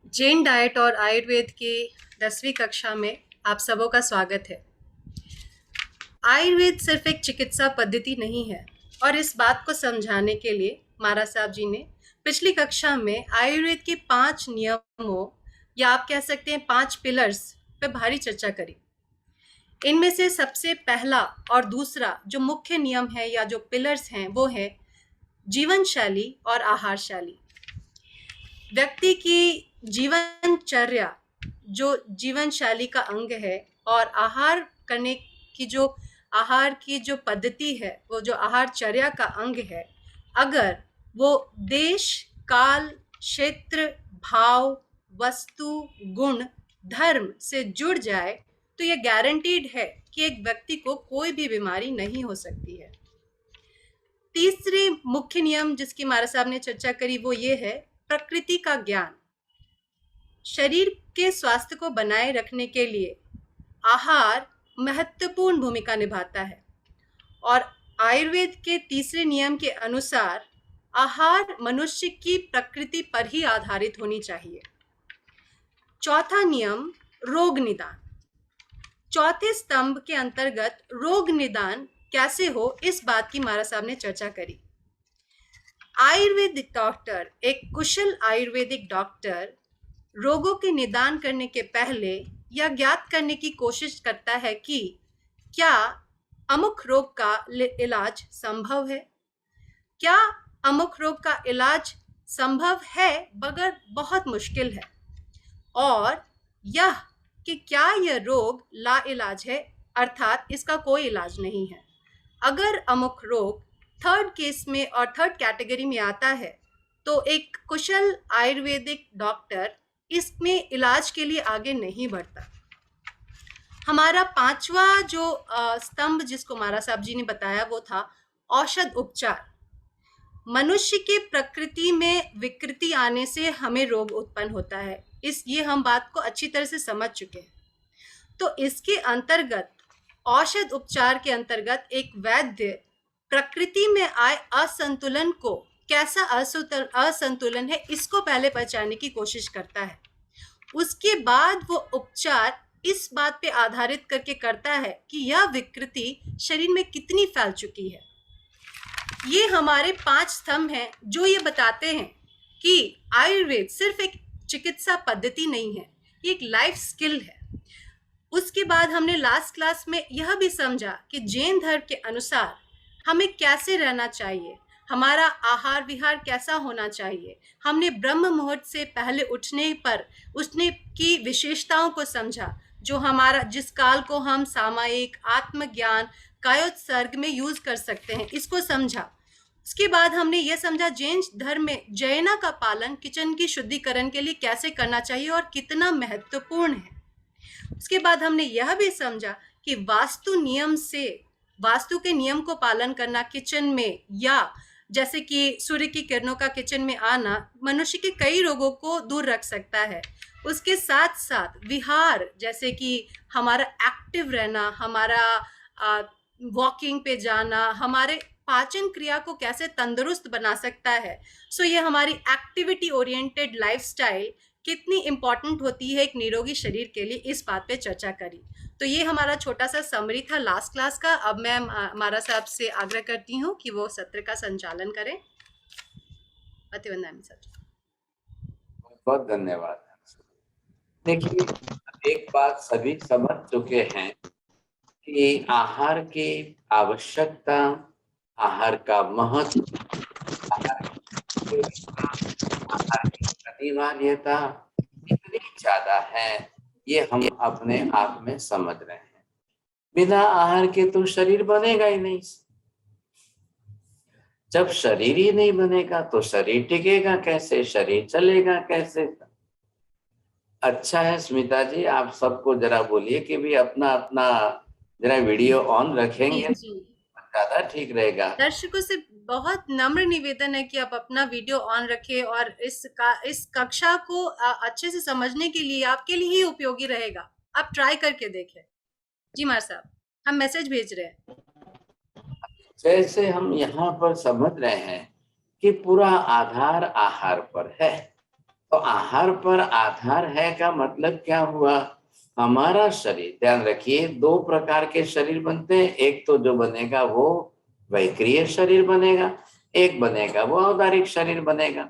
Jain diet और आयुर्वेद की 10वीं कक्षा में आप सबों का स्वागत है। आयुर्वेद सिर्फ एक चिकित्सा पद्धति नहीं है और इस बात को समझाने के लिए महाराज साहब जी ने पिछली कक्षा में आयुर्वेद के 5 नियमों या आप कह सकते हैं 5 पिलर्स पे भारी चर्चा करी। इनमें से सबसे पहला और दूसरा जो मुख्य नियम है या जो पिलर्स हैं वो है जीवन शैली और आहार शैली। व्यक्ति की जीवनचर्या जो जीवन शैली का अंग है और आहार करने की जो आहार की जो पद्धति है वो जो आहारचर्या का अंग है, अगर वो देश काल क्षेत्र भाव वस्तु गुण धर्म से जुड़ जाए तो ये गारंटीड है कि एक व्यक्ति को कोई भी बीमारी नहीं हो सकती है। तीसरे मुख्य नियम जिसकी महाराज साहब ने चर्चा करी वो ये है प्रकृति का ज्ञान। शरीर के स्वास्थ्य को बनाए रखने के लिए आहार महत्वपूर्ण भूमिका निभाता है और आयुर्वेद के तीसरे नियम के अनुसार आहार मनुष्य की प्रकृति पर ही आधारित होनी चाहिए। चौथा नियम रोग निदान। चौथे स्तंभ के अंतर्गत रोग निदान कैसे हो इस बात की महाराज साहब ने चर्चा करी। आयुर्वेदिक डॉक्टर, एक कुशल आयुर्वेदिक डॉक्टर रोगों के निदान करने के पहले यह ज्ञात करने की कोशिश करता है कि क्या अमुक रोग का इलाज संभव है, क्या अमुक रोग का इलाज संभव है मगर बहुत मुश्किल है, और यह कि क्या यह रोग लाइलाज है अर्थात इसका कोई इलाज नहीं है। अगर अमुक रोग थर्ड केस में और थर्ड कैटेगरी में आता है तो एक कुशल आयुर्वेदिक डॉक्टर इसमें इलाज के लिए आगे नहीं बढ़ता। हमारा पांचवा जो स्तंभ जिसको महाराज साहब जी ने बताया वो था औषध उपचार। मनुष्य के प्रकृति में विकृति आने से हमें रोग उत्पन्न होता है, ये हम बात को अच्छी तरह से समझ चुके हैं। तो इसके अंतर्गत औषध उपचार के अंतर्गत एक वैद्य प्रकृति में आए असंतुलन को, कैसा असंतुलन है इसको पहले पहचानने की कोशिश करता है। उसके बाद वो उपचार इस बात पे आधारित करके करता है कि यह विकृति शरीर में कितनी फैल चुकी है। ये हमारे 5 स्तंभ हैं जो ये बताते हैं कि आयुर्वेद सिर्फ एक चिकित्सा पद्धति नहीं है, ये एक लाइफ स्किल है। उसके बाद हमने लास्ट क्लास में यह भी समझा कि जैन धर्म के अनुसार हमें कैसे रहना चाहिए, हमारा आहार विहार कैसा होना चाहिए। हमने ब्रह्म मुहूर्त से पहले उठने की विशेषताओं को समझा, जो हमारा जिस काल को हम सामायिक आत्मज्ञान कायोत्सर्ग में यूज कर सकते हैं, इसको समझा। उसके बाद हमने यह समझा जैन धर्म में जैना का पालन किचन की शुद्धिकरण के लिए कैसे करना चाहिए और कितना महत्वपूर्ण है। उसके बाद हमने यह भी समझा कि वास्तु के नियम को पालन करना किचन में, या जैसे कि सूर्य की किरणों का किचन में आना मनुष्य के कई रोगों को दूर रख सकता है। उसके साथ साथ विहार, जैसे कि हमारा एक्टिव रहना, हमारा वॉकिंग पे जाना हमारे पाचन क्रिया को कैसे तंदुरुस्त बना सकता है। सो ये हमारी एक्टिविटी ओरिएंटेड लाइफस्टाइल कितनी इंपॉर्टेंट होती है एक निरोगी शरीर के लिए, इस बात पे चर्चा करी। तो ये हमारा छोटा सा समरी था लास्ट क्लास का। अब मैं महाराज साहब से आग्रह करती हूँ कि वो सत्र का संचालन करें। अतिवंदनामि सर। बहुत धन्यवाद। देखिए, एक बात सभी समझ चुके हैं कि आहार की आवश्यकता, आहार का महत्व, आहार की अनिवार्यता इतनी ज्यादा है, ये हम अपने आप में समझ रहे हैं। बिना आहार के तो शरीर बनेगा ही नहीं। जब शरीर ही नहीं बनेगा तो शरीर टिकेगा कैसे, शरीर चलेगा कैसे। अच्छा है स्मिता जी, आप सबको जरा बोलिए कि भी अपना अपना जरा वीडियो ऑन रखेंगे ज्यादा ठीक रहेगा। दर्शकों से बहुत नम्र निवेदन है कि आप अपना वीडियो ऑन रखें और इस कक्षा को अच्छे से समझने के लिए आपके लिए ही उपयोगी रहेगा। आप ट्राई करके देखें। जी मार साहब, हम मैसेज भेज रहे हैं। जैसे हम यहाँ पर समझ रहे हैं कि पूरा आधार आहार पर है, तो आहार पर आधार है का मतलब क्या हुआ? हमारा शरीर, ध्यान रखिए, दो प्रकार के शरीर बनते हैं। एक तो जो बनेगा वो वैक्रिय शरीर बनेगा, एक बनेगा वो औदारिक शरीर बनेगा।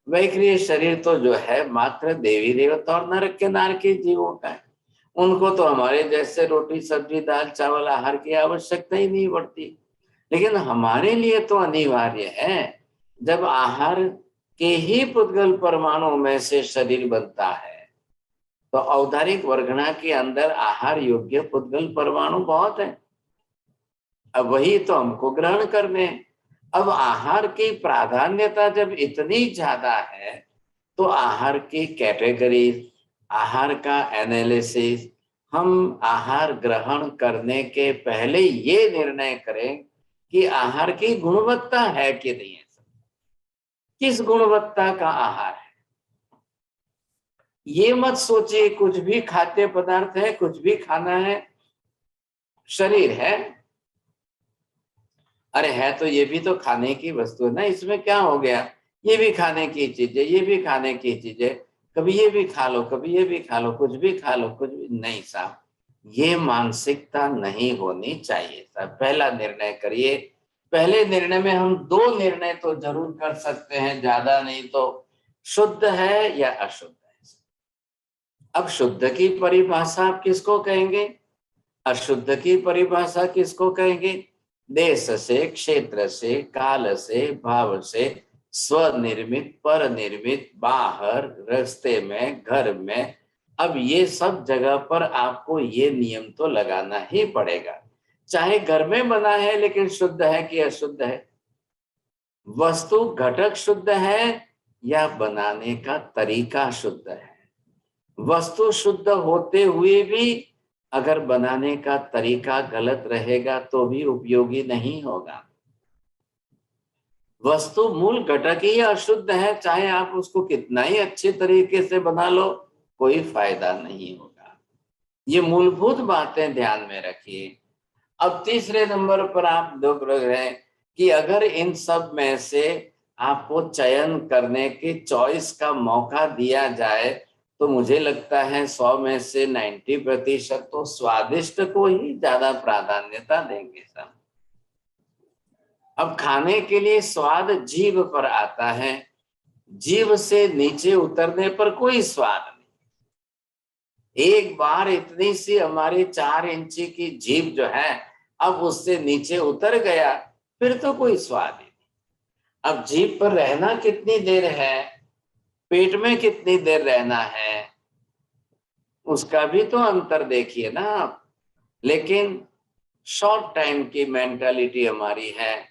वैक्रिय शरीर तो जो है मात्र देवी देवता और नरक के नार के जीवों का है। उनको तो हमारे जैसे रोटी सब्जी दाल चावल आहार की आवश्यकता ही नहीं पड़ती। लेकिन हमारे लिए तो अनिवार्य है। जब आहार के ही पुद्गल परमाणु में से शरीर बनता है, तो औदारिक वर्गणा के अंदर आहार योग्य पुद्गल परमाणु बहुत है। अब वही तो हमको ग्रहण करने हैं। अब आहार की प्राधान्यता जब इतनी ज्यादा है, तो आहार की कैटेगरीज, आहार का एनालिसिस, हम आहार ग्रहण करने के पहले ये निर्णय करें कि आहार की गुणवत्ता है कि नहीं है, किस गुणवत्ता का आहार है। ये मत सोचिए कुछ भी खाद्य पदार्थ है, कुछ भी खाना है, शरीर है, अरे है तो ये भी तो खाने की वस्तु है ना, इसमें क्या हो गया, ये भी खाने की चीज है, ये भी खाने की चीज है, कभी ये भी खा लो, कभी ये भी खा लो, कुछ भी खा लो, कुछ भी नहीं। साहब, ये मानसिकता नहीं होनी चाहिए। साहब, पहला निर्णय करिए। पहले निर्णय में हम दो निर्णय तो जरूर कर सकते हैं, ज्यादा नहीं तो, शुद्ध है या अशुद्ध है। अब शुद्ध की परिभाषा आप किसको कहेंगे, अशुद्ध की परिभाषा किसको कहेंगे? देश से, क्षेत्र से, काल से, भाव से, स्वनिर्मित, पर निर्मित, बाहर, रास्ते में, घर में। अब ये सब जगह पर आपको ये नियम तो लगाना ही पड़ेगा। चाहे घर में बना है लेकिन शुद्ध है कि अशुद्ध है, वस्तु घटक शुद्ध है या बनाने का तरीका शुद्ध है। वस्तु शुद्ध होते हुए भी अगर बनाने का तरीका गलत रहेगा तो भी उपयोगी नहीं होगा। वस्तु मूल घटक ही अशुद्ध है, चाहे आप उसको कितना ही अच्छे तरीके से बना लो, कोई फायदा नहीं होगा। ये मूलभूत बातें ध्यान में रखिए। अब तीसरे नंबर पर आप देख रहे हैं कि अगर इन सब में से आपको चयन करने की चॉइस का मौका दिया जाए, तो मुझे लगता है 100 में से 90% तो स्वादिष्ट को ही ज्यादा प्राधान्यता देंगे सब। अब खाने के लिए स्वाद जीभ पर आता है, जीभ से नीचे उतरने पर कोई स्वाद नहीं। एक बार इतनी सी हमारी 4 इंची की जीभ जो है, अब उससे नीचे उतर गया, फिर तो कोई स्वाद ही नहीं। अब जीभ पर रहना कितनी देर है, पेट में कितनी देर रहना है, उसका भी तो अंतर देखिए ना आप। लेकिन शॉर्ट टाइम की मेंटालिटी हमारी है,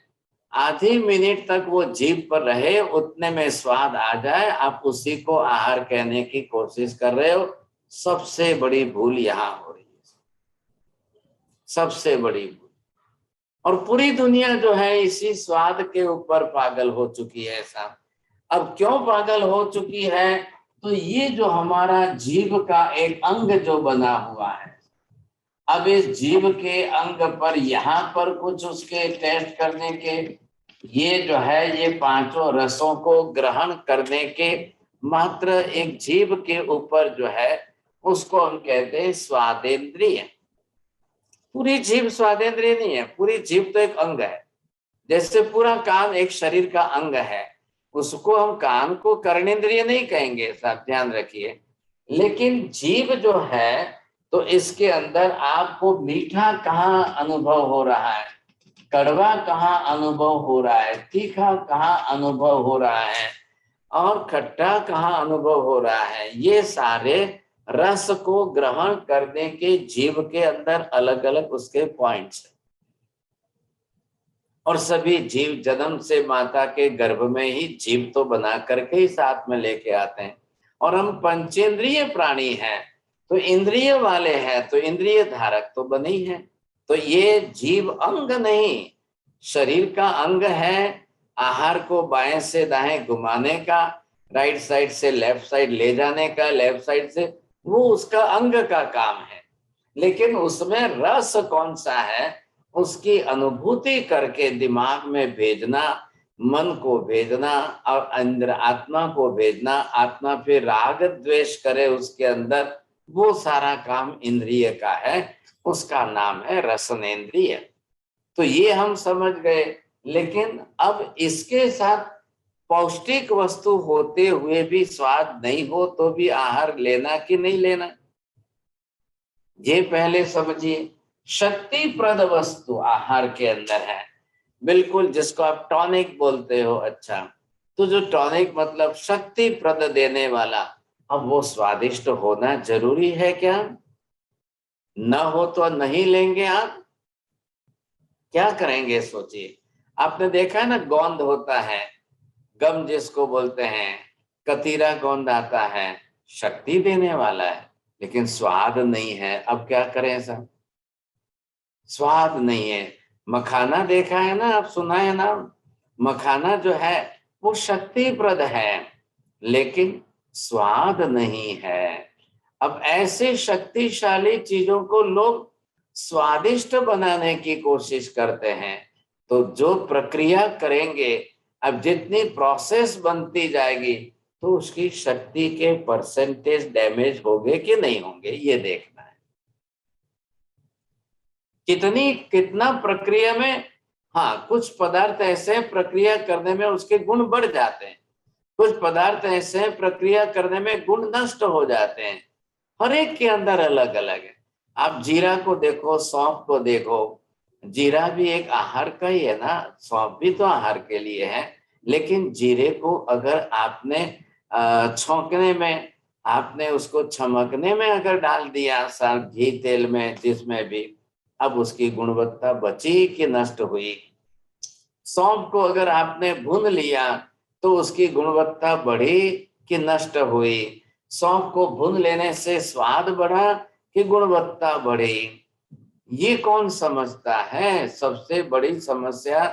आधी मिनट तक वो जीभ पर रहे, उतने में स्वाद आ जाए, आप उसी को आहार कहने की कोशिश कर रहे हो। सबसे बड़ी भूल यहाँ हो रही है, सबसे बड़ी भूल। और पूरी दुनिया जो है इसी स्वाद के ऊपर पागल हो चुकी है साहब। अब क्यों पागल हो चुकी है? तो ये जो हमारा जीभ का एक अंग जो बना हुआ है, अब इस जीभ के अंग पर यहाँ पर कुछ उसके टेस्ट करने के, ये जो है ये पांचों रसों को ग्रहण करने के मात्र एक जीभ के ऊपर जो है, उसको हम कहते हैं स्वादेंद्रिय। पूरी जीभ स्वादेंद्रिय नहीं है, पूरी जीभ तो एक अंग है। जैसे पूरा कान एक शरीर का अंग है, उसको हम कान को कर्णेंद्रिय नहीं कहेंगे, साथ ध्यान रखिए। लेकिन जीभ जो है, तो इसके अंदर आपको मीठा कहाँ अनुभव हो रहा है, कड़वा कहाँ अनुभव हो रहा है, तीखा कहाँ अनुभव हो रहा है, और खट्टा कहाँ अनुभव हो रहा है, ये सारे रस को ग्रहण करने के जीभ के अंदर अलग अलग उसके पॉइंट्स हैं। और सभी जीव जन्म से माता के गर्भ में ही जीव तो बना करके ही साथ में लेके आते हैं। और हम पंचेंद्रिय प्राणी हैं, तो इंद्रिय वाले हैं, तो इंद्रिय धारक तो बने ही हैं। तो ये जीव अंग नहीं, शरीर का अंग है। आहार को बाएं से दाएं घुमाने का, राइट साइड से लेफ्ट साइड ले जाने का, लेफ्ट साइड से, वो उसका अंग का काम है। लेकिन उसमें रस कौन सा है, उसकी अनुभूति करके दिमाग में भेजना, मन को भेजना और अंदर आत्मा को भेजना, आत्मा फिर राग द्वेष करे उसके अंदर, वो सारा काम इंद्रिय का है, उसका नाम है रसनेन्द्रिय। तो ये हम समझ गए। लेकिन अब इसके साथ पौष्टिक वस्तु होते हुए भी स्वाद नहीं हो तो भी आहार लेना कि नहीं लेना, ये पहले समझिए। शक्तिप्रद वस्तु आहार के अंदर है, बिल्कुल जिसको आप टॉनिक बोलते हो। अच्छा, तो जो टॉनिक मतलब शक्तिप्रद देने वाला, अब वो स्वादिष्ट होना जरूरी है क्या? न हो तो नहीं लेंगे आप, क्या करेंगे सोचिए। आपने देखा है ना, गोंद होता है, गम जिसको बोलते हैं, कतीरा गोंद आता है, शक्ति देने वाला है, लेकिन स्वाद नहीं है। अब क्या करें सर, स्वाद नहीं है। मखाना देखा है ना, आप सुना है ना, मखाना जो है वो शक्तिप्रद है, लेकिन स्वाद नहीं है। अब ऐसे शक्तिशाली चीजों को लोग स्वादिष्ट बनाने की कोशिश करते हैं, तो जो प्रक्रिया करेंगे, अब जितनी प्रोसेस बनती जाएगी, तो उसकी शक्ति के परसेंटेज डैमेज होंगे कि नहीं होंगे, ये देखना है। कितना प्रक्रिया में, हाँ कुछ पदार्थ ऐसे प्रक्रिया करने में उसके गुण बढ़ जाते हैं, कुछ पदार्थ ऐसे प्रक्रिया करने में गुण नष्ट हो जाते हैं। हर एक के अंदर अलग अलग है। आप जीरा को देखो, सौंफ को देखो, जीरा भी एक आहार का ही है ना, सौंफ भी तो आहार के लिए है। लेकिन जीरे को अगर आपने छौंकने में, आपने उसको छमकने में अगर डाल दिया सर, घी तेल में जिसमें भी, अब उसकी गुणवत्ता बची कि नष्ट हुई? सौंफ को अगर आपने भून लिया तो उसकी गुणवत्ता बढ़ी कि नष्ट हुई? सौंफ को भून लेने से स्वाद बढ़ा कि गुणवत्ता बढ़ी? ये कौन समझता है? सबसे बड़ी समस्या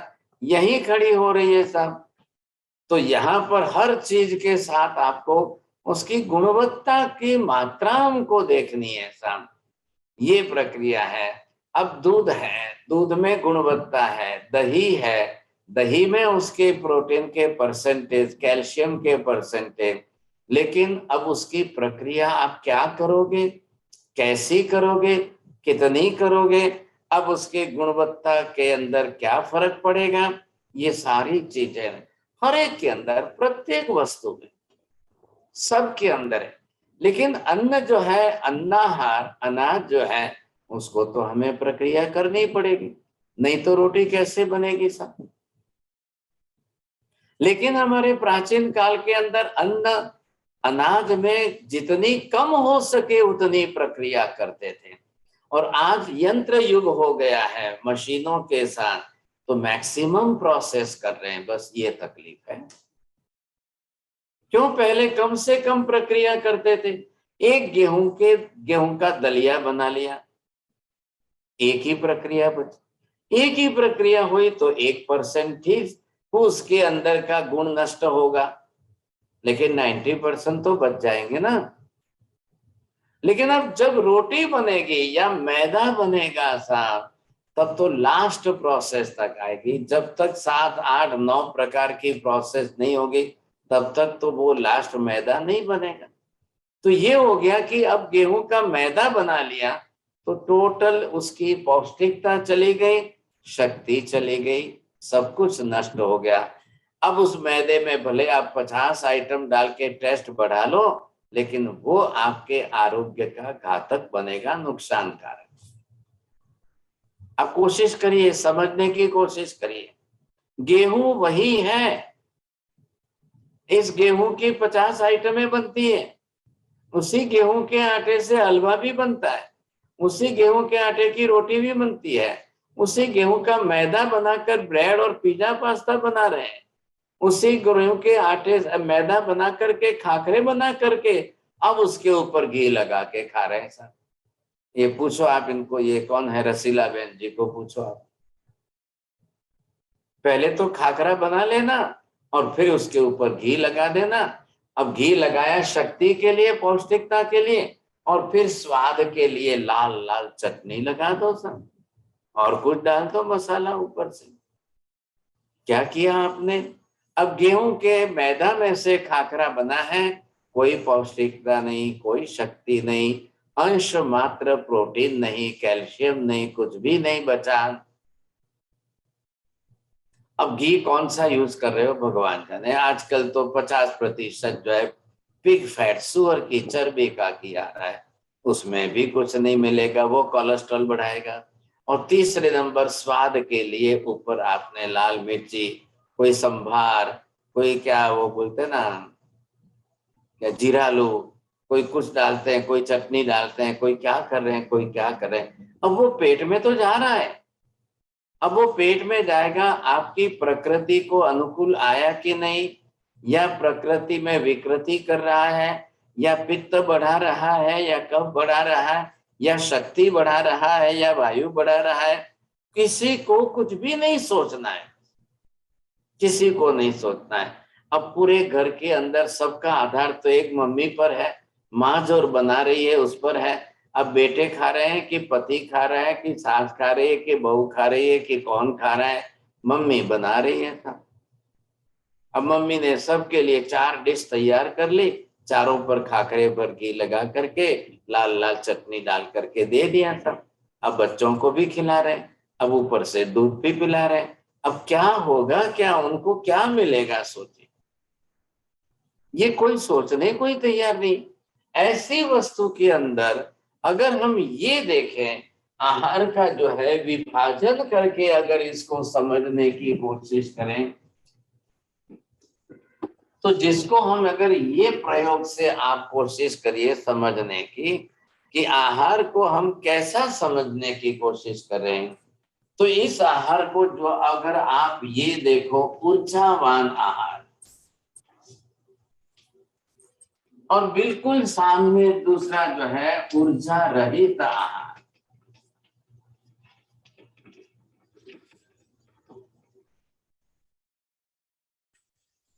यही खड़ी हो रही है साहब। तो यहाँ पर हर चीज के साथ आपको उसकी गुणवत्ता की मात्रा हमको देखनी है साहब, ये प्रक्रिया है। अब दूध है, दूध में गुणवत्ता है, दही है, दही में उसके प्रोटीन के परसेंटेज, कैल्शियम के परसेंटेज, लेकिन अब उसकी प्रक्रिया आप क्या करोगे, कैसी करोगे, कितनी करोगे, अब उसके गुणवत्ता के अंदर क्या फर्क पड़ेगा, ये सारी चीजें हर एक के अंदर, प्रत्येक वस्तु में, सबके अंदर है। लेकिन अन्न जो है, अन्नाहार, अनाज जो है, उसको तो हमें प्रक्रिया करनी पड़ेगी, नहीं तो रोटी कैसे बनेगी साहब। लेकिन हमारे प्राचीन काल के अंदर अन्न, अनाज में जितनी कम हो सके उतनी प्रक्रिया करते थे। और आज यंत्र युग हो गया है मशीनों के साथ, तो मैक्सिमम प्रोसेस कर रहे हैं, बस ये तकलीफ है। क्यों पहले कम से कम प्रक्रिया करते थे? एक गेहूं का दलिया बना लिया, एक ही प्रक्रिया बची, एक ही प्रक्रिया हुई तो 1% थी, तो उसके अंदर का गुण नष्ट होगा, लेकिन 90% तो बच जाएंगे ना। लेकिन अब जब रोटी बनेगी या मैदा बनेगा साहब, तब तो लास्ट प्रोसेस तक आएगी। जब तक 7, 8, 9 प्रकार की प्रोसेस नहीं होगी, तब तक तो वो लास्ट मैदा नहीं बनेगा। तो ये हो गया कि अब गेहूं का मैदा बना लिया तो टोटल उसकी पौष्टिकता चली गई, शक्ति चली गई, सब कुछ नष्ट हो गया। अब उस मैदे में भले आप 50 आइटम डाल के टेस्ट बढ़ा लो, लेकिन वो आपके आरोग्य का घातक बनेगा, नुकसानकारक। आप कोशिश करिए, समझने की कोशिश करिए। गेहूं वही है, इस गेहूं की 50 आइटमें बनती है, उसी गेहूं के आटे से हलवा भी बनता है, उसी गेहूं के आटे की रोटी भी बनती है, उसी गेहूं का मैदा बनाकर ब्रेड और पिज्जा पास्ता बना रहे हैं, उसी गेहूं के आटे मैदा बना करके खाखरे बना करके अब उसके ऊपर घी लगा के खा रहे हैं सर। ये पूछो आप इनको, ये कौन है, रसीला बहन जी को पूछो आप। पहले तो खाखरा बना लेना और फिर उसके ऊपर घी लगा देना। अब घी लगाया शक्ति के लिए, पौष्टिकता के लिए, और फिर स्वाद के लिए लाल लाल चटनी लगा दो सब, और कुछ डाल दो मसाला ऊपर से। क्या किया आपने? अब गेहूं के मैदा में से खाकरा बना है, कोई पौष्टिकता नहीं, कोई शक्ति नहीं, अंश मात्र प्रोटीन नहीं, कैल्शियम नहीं, कुछ भी नहीं बचा। अब घी कौन सा यूज कर रहे हो भगवान जाने। आजकल तो 50% जो है पिग फैट, सुअर की चर्बी का घी आ रहा है, उसमें भी कुछ नहीं मिलेगा, वो कोलेस्ट्रॉल बढ़ाएगा। और तीसरे नंबर स्वाद के लिए ऊपर आपने लाल मिर्ची, कोई संभार, कोई क्या वो बोलते ना, क्या जीरालू, कोई कुछ डालते हैं, कोई चटनी डालते हैं, कोई क्या कर रहे हैं, कोई क्या कर रहे हैं। अब वो पेट में तो जा रहा है, अब वो पेट में जाएगा, आपकी प्रकृति को अनुकूल आया कि नहीं, या प्रकृति में विकृति कर रहा है, या पित्त बढ़ा रहा है, या कफ बढ़ा रहा है, या शक्ति बढ़ा रहा है, या वायु बढ़ा रहा है। किसी को कुछ भी नहीं सोचना है, किसी को नहीं सोचना है। अब पूरे घर के अंदर सबका आधार तो एक मम्मी पर है, माँ जो बना रही है उस पर है। अब बेटे खा रहे हैं कि पति खा रहा है कि सास खा रही है कि बहू खा रही है कि कौन खा रहा है, मम्मी बना रही है सब। अब मम्मी ने सबके लिए 4 डिश तैयार कर ली, चारों पर खाकरे पर घी लगा करके लाल लाल चटनी डाल करके दे दिया सब। अब बच्चों को भी खिला रहे हैं, अब ऊपर से दूध भी पिला रहे हैं। अब क्या होगा, क्या उनको क्या मिलेगा सोचिए, ये कोई सोचने कोई तैयार नहीं। ऐसी वस्तु के अंदर अगर हम ये देखें, आहार का जो है विभाजन करके अगर इसको समझने की कोशिश करें, तो जिसको हम अगर ये प्रयोग से आप कोशिश करिए समझने की कि आहार को हम कैसा समझने की कोशिश करें, तो इस आहार को जो अगर आप ये देखो ऊर्जावान आहार, और बिल्कुल सामने दूसरा जो है ऊर्जा रहित आहार।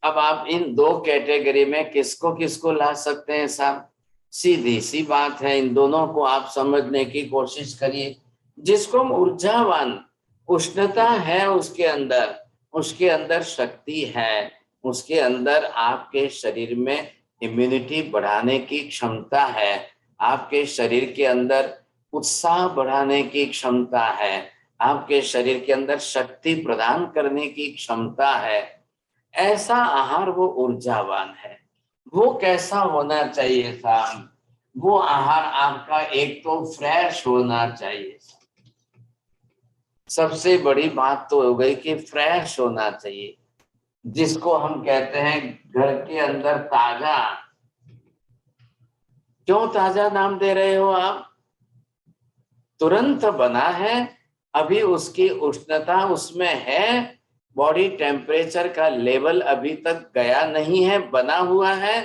अब आप इन दो कैटेगरी में किसको किसको ला सकते हैं साहब? सीधी सी बात है, इन दोनों को आप समझने की कोशिश करिए। जिसको ऊर्जावान, उष्णता है उसके अंदर शक्ति है, उसके अंदर आपके शरीर में इम्यूनिटी बढ़ाने की क्षमता है, आपके शरीर के अंदर उत्साह बढ़ाने की क्षमता है, आपके शरीर के अंदर शक्ति प्रदान करने की क्षमता है, ऐसा आहार वो ऊर्जावान है। वो कैसा होना चाहिए साहब? वो आहार आपका एक तो फ्रेश होना चाहिए। सबसे बड़ी बात तो हो गई कि फ्रेश होना चाहिए, जिसको हम कहते हैं घर के अंदर ताजा। क्यों ताजा नाम दे रहे हो आप? तुरंत बना है, अभी उसकी उष्णता उसमें है, बॉडी टेम्परेचर का लेवल अभी तक गया नहीं है, बना हुआ है,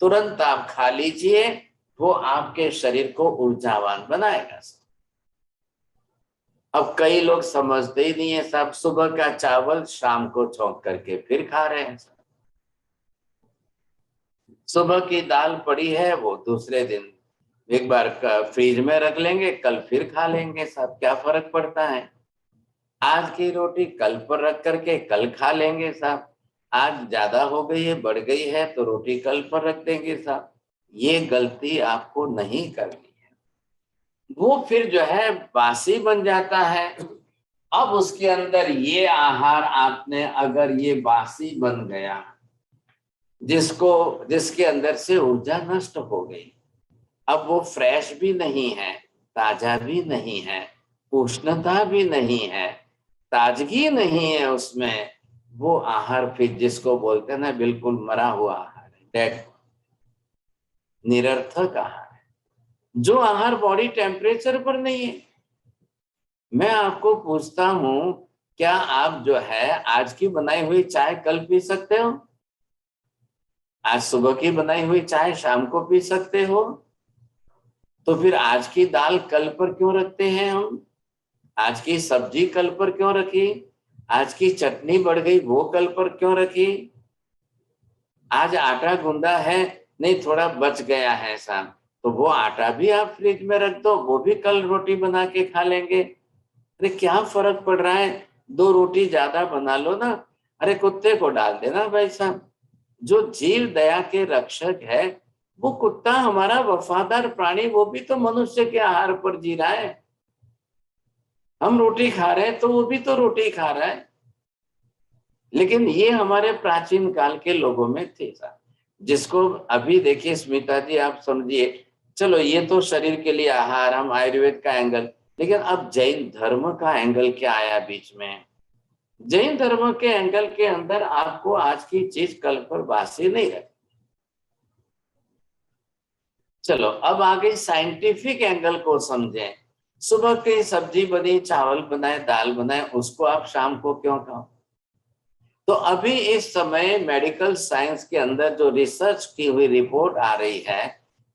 तुरंत आप खा लीजिए, वो आपके शरीर को ऊर्जावान बनाएगा। अब कई लोग समझते ही नहीं है साहब, सुबह का चावल शाम को छौंक करके फिर खा रहे हैं। सुबह की दाल पड़ी है, वो दूसरे दिन एक बार फ्रीज में रख लेंगे, कल फिर खा लेंगे साहब, क्या फर्क पड़ता है? आज की रोटी कल पर रख करके कल खा लेंगे साहब, आज ज्यादा हो गई है, बढ़ गई है, तो रोटी कल पर रख देंगे साहब। ये गलती आपको नहीं करनी है, वो फिर जो है बासी बन जाता है। अब उसके अंदर ये आहार आपने अगर ये बासी बन गया, जिसके अंदर से ऊर्जा नष्ट हो गई, अब वो फ्रेश भी नहीं है, ताजा भी नहीं है, उष्णता भी नहीं है, ताजगी नहीं है उसमें, वो आहार फिर जिसको बोलते हैं ना बिल्कुल मरा हुआ आहार है, डेड, निरर्थक आहार है, जो आहार बॉडी टेम्परेचर पर नहीं है। मैं आपको पूछता हूं, क्या आप जो है आज की बनाई हुई चाय कल पी सकते हो? आज सुबह की बनाई हुई चाय शाम को पी सकते हो? तो फिर आज की दाल कल पर क्यों रखते हैं हम? आज की सब्जी कल पर क्यों रखी? आज की चटनी बढ़ गई, वो कल पर क्यों रखी? आज आटा गूंदा है, नहीं थोड़ा बच गया है साहब, तो वो आटा भी आप फ्रिज में रख दो, वो भी कल रोटी बना के खा लेंगे। अरे क्या फर्क पड़ रहा है, 2 रोटी ज्यादा बना लो ना, अरे कुत्ते को डाल देना भाई साहब। जो जीव दया के रक्षक है वो कुत्ता, हमारा वफादार प्राणी, वो भी तो मनुष्य के आहार पर जी रहा है। हम रोटी खा रहे हैं तो वो भी तो रोटी खा रहा है। लेकिन ये हमारे प्राचीन काल के लोगों में थे साहब, जिसको अभी देखिए स्मिता जी आप समझिए, चलो ये तो शरीर के लिए आहार, हम आयुर्वेद का एंगल, लेकिन अब जैन धर्म का एंगल क्या आया बीच में। जैन धर्म के एंगल के अंदर आपको आज की चीज कल पर बासी नहीं रहे। चलो अब आगे साइंटिफिक एंगल को समझें। सुबह की सब्जी बनी, चावल बनाए, दाल बनाए, उसको आप शाम को क्यों खाओ। तो अभी इस समय मेडिकल साइंस के अंदर जो रिसर्च की हुई रिपोर्ट आ रही है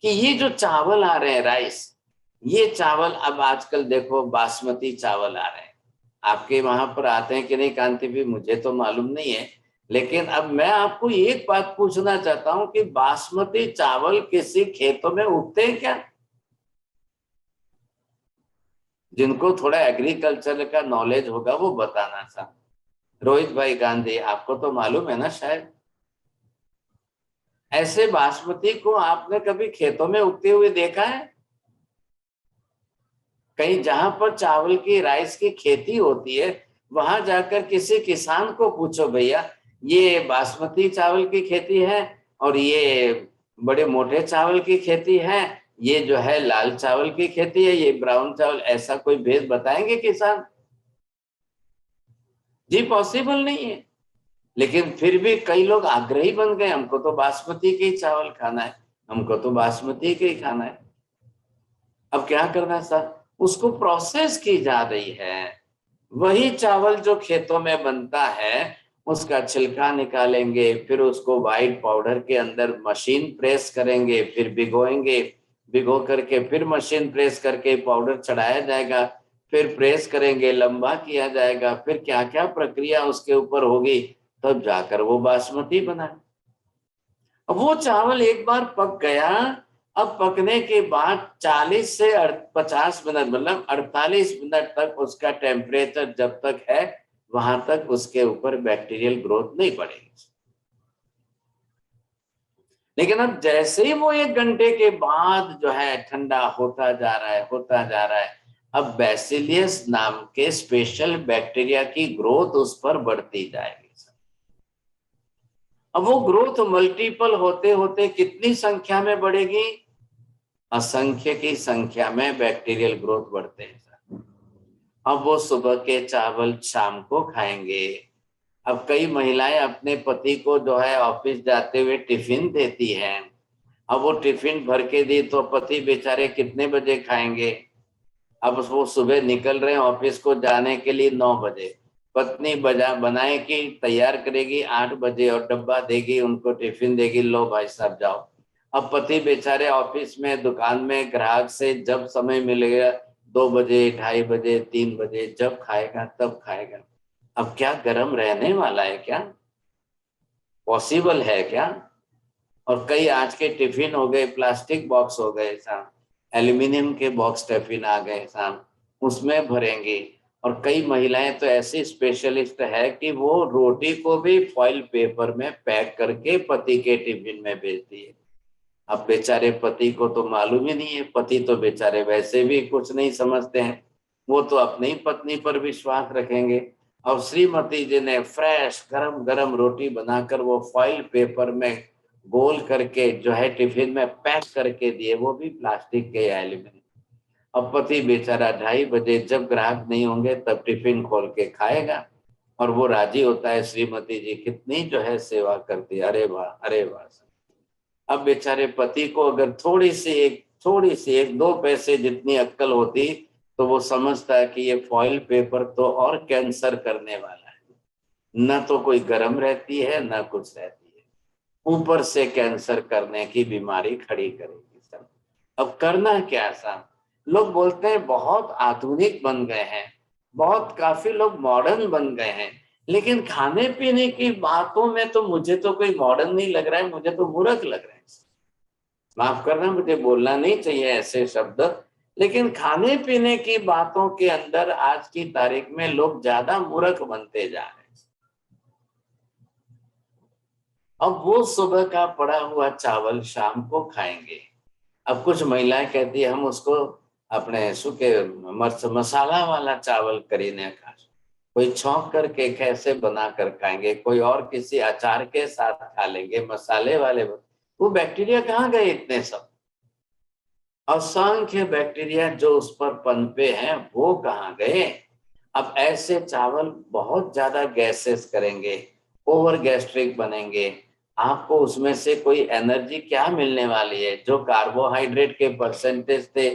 कि ये जो चावल आ रहे हैं राइस, ये चावल अब आजकल देखो बासमती चावल आ रहे हैं। आपके वहां पर आते हैं कि नहीं कांति भी, मुझे तो मालूम नहीं है। लेकिन अब मैं आपको एक बात पूछना चाहता हूं कि बासमती चावल किसी खेतों में उगते हैं क्या। जिनको थोड़ा एग्रीकल्चर का नॉलेज होगा वो बताना था। रोहित भाई गांधी, आपको तो मालूम है ना शायद। ऐसे बासमती को आपने कभी खेतों में उगते हुए देखा है। कहीं जहां पर चावल की, राइस की खेती होती है, वहां जाकर किसी किसान को पूछो भैया ये बासमती चावल की खेती है और ये बड़े मोटे चावल की खेती है, ये जो है लाल चावल की खेती है, ये ब्राउन चावल, ऐसा कोई भेद बताएंगे किसान। जी पॉसिबल नहीं है। लेकिन फिर भी कई लोग आग्रही बन गए, हमको तो बासमती के ही चावल खाना है, हमको तो बासमती के ही खाना है। अब क्या करना सर, उसको प्रोसेस की जा रही है। वही चावल जो खेतों में बनता है उसका छिलका निकालेंगे, फिर उसको व्हाइट पाउडर के अंदर मशीन प्रेस करेंगे, फिर भिगोएंगे, भिगो करके फिर मशीन प्रेस करके पाउडर चढ़ाया जाएगा, फिर प्रेस करेंगे, लंबा किया जाएगा, फिर क्या क्या प्रक्रिया उसके ऊपर होगी, तब जाकर वो बासमती बना। अब वो चावल एक बार पक गया, अब पकने के बाद 40 से 50 मिनट, मतलब 48 मिनट तक उसका टेम्परेचर जब तक है, वहां तक उसके ऊपर बैक्टीरियल ग्रोथ नहीं बढ़ेगी। लेकिन अब जैसे ही वो 1 घंटे के बाद जो है ठंडा होता जा रहा है, होता जा रहा है, अब बैसिलियस नाम के स्पेशल बैक्टीरिया की ग्रोथ उस पर बढ़ती जाएगी। अब वो ग्रोथ मल्टीपल होते होते कितनी संख्या में बढ़ेगी, असंख्य की संख्या में बैक्टीरियल ग्रोथ बढ़ते हैं। अब वो सुबह के चावल शाम को खाएंगे। अब कई महिलाएं अपने पति को जो है ऑफिस जाते हुए टिफिन देती हैं। अब वो टिफिन भर के दी तो पति बेचारे कितने बजे खाएंगे। अब वो सुबह निकल रहे हैं ऑफिस को जाने के लिए 9 बजे, पत्नी बनाएगी, तैयार करेगी 8 बजे और डब्बा देगी, उनको टिफिन देगी, लो भाई साहब जाओ। अब पति बेचारे ऑफिस में, दुकान में ग्राहक से जब समय मिलेगा, 2 बजे, 2:30 बजे, 3 बजे, जब खाएगा तब खाएगा। अब क्या गर्म रहने वाला है क्या, पॉसिबल है क्या। और कई आज के टिफिन हो गए प्लास्टिक बॉक्स हो गए साहब, एल्यूमिनियम के बॉक्स टिफिन आ गए साहब, उसमें भरेंगे। और कई महिलाएं तो ऐसी स्पेशलिस्ट है कि वो रोटी को भी फॉइल पेपर में पैक करके पति के टिफिन में भेजती है। अब बेचारे पति को तो मालूम ही नहीं है, पति तो बेचारे वैसे भी कुछ नहीं समझते हैं, वो तो अपनी पत्नी पर विश्वास रखेंगे। और श्रीमती जी ने फ्रेश गरम गरम रोटी बनाकर वो फॉइल पेपर में गोल करके जो है टिफिन में पैक करके दिए, वो भी प्लास्टिक के या एल्यूमिनियम। अब पति बेचारा 2:30 बजे जब ग्राहक नहीं होंगे तब टिफिन खोल के खाएगा और वो राजी होता है। श्रीमती जी कितनी जो है सेवा करती है, अरे वाह अरे वाह। अब बेचारे पति को अगर थोड़ी सी एक 2 पैसे जितनी अक्कल होती तो वो समझता है कि ये फॉइल पेपर तो और कैंसर करने वाला है, न तो कोई गर्म रहती है न कुछ रहती है, ऊपर से कैंसर करने की बीमारी खड़ी करेगी सब। अब करना क्या साहब, लोग बोलते हैं बहुत आधुनिक बन गए हैं, बहुत काफी लोग मॉडर्न बन गए हैं, लेकिन खाने पीने की बातों में तो मुझे तो कोई मॉडर्न नहीं लग रहा है, मुझे तो मूर्ख लग रहा है। माफ करना, मुझे बोलना नहीं चाहिए ऐसे शब्द, लेकिन खाने पीने की बातों के अंदर आज की तारीख में लोग ज्यादा मूर्ख बनते जा रहे हैं। अब वो सुबह का पड़ा हुआ चावल शाम को खाएंगे। अब कुछ महिलाएं कहती है हम उसको अपने सूखे मिर्च मसाला वाला चावल करीने खा, कोई छौंक करके कैसे बना कर खाएंगे, कोई और किसी अचार के साथ खा लेंगे मसाले वाले। वो बैक्टीरिया कहाँ गए इतने सब? असंख्य बैक्टीरिया जो उस पर पनपे हैं वो कहाँ गए? अब ऐसे चावल बहुत ज्यादा गैसेस करेंगे, ओवर गैस्ट्रिक बनेंगे। आपको उसमें से कोई एनर्जी क्या मिलने वाली है? जो कार्बोहाइड्रेट के परसेंटेज थे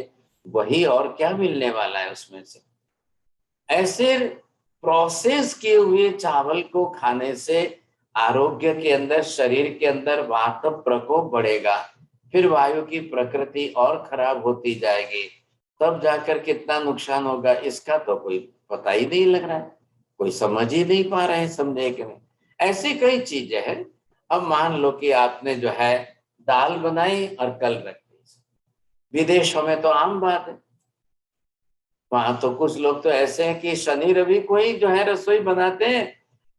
वही, और क्या मिलने वाला है उसमें से? ऐसे प्रोसेस किए हुए चावल को खाने से आरोग्य के अंदर, शरीर के अंदर वात प्रकोप बढ़ेगा, फिर वायु की प्रकृति और खराब होती जाएगी। तब जाकर कितना नुकसान होगा इसका तो कोई पता ही नहीं लग रहा है, कोई समझ ही नहीं पा रहे हैं, समझे कि नहीं? ऐसी कई चीजें हैं। अब मान लो कि आपने जो है दाल बनाई और कल रख दी, विदेशों में तो आम बात है। वहां तो कुछ लोग तो ऐसे हैं कि शनि रवि को ही जो है रसोई बनाते हैं,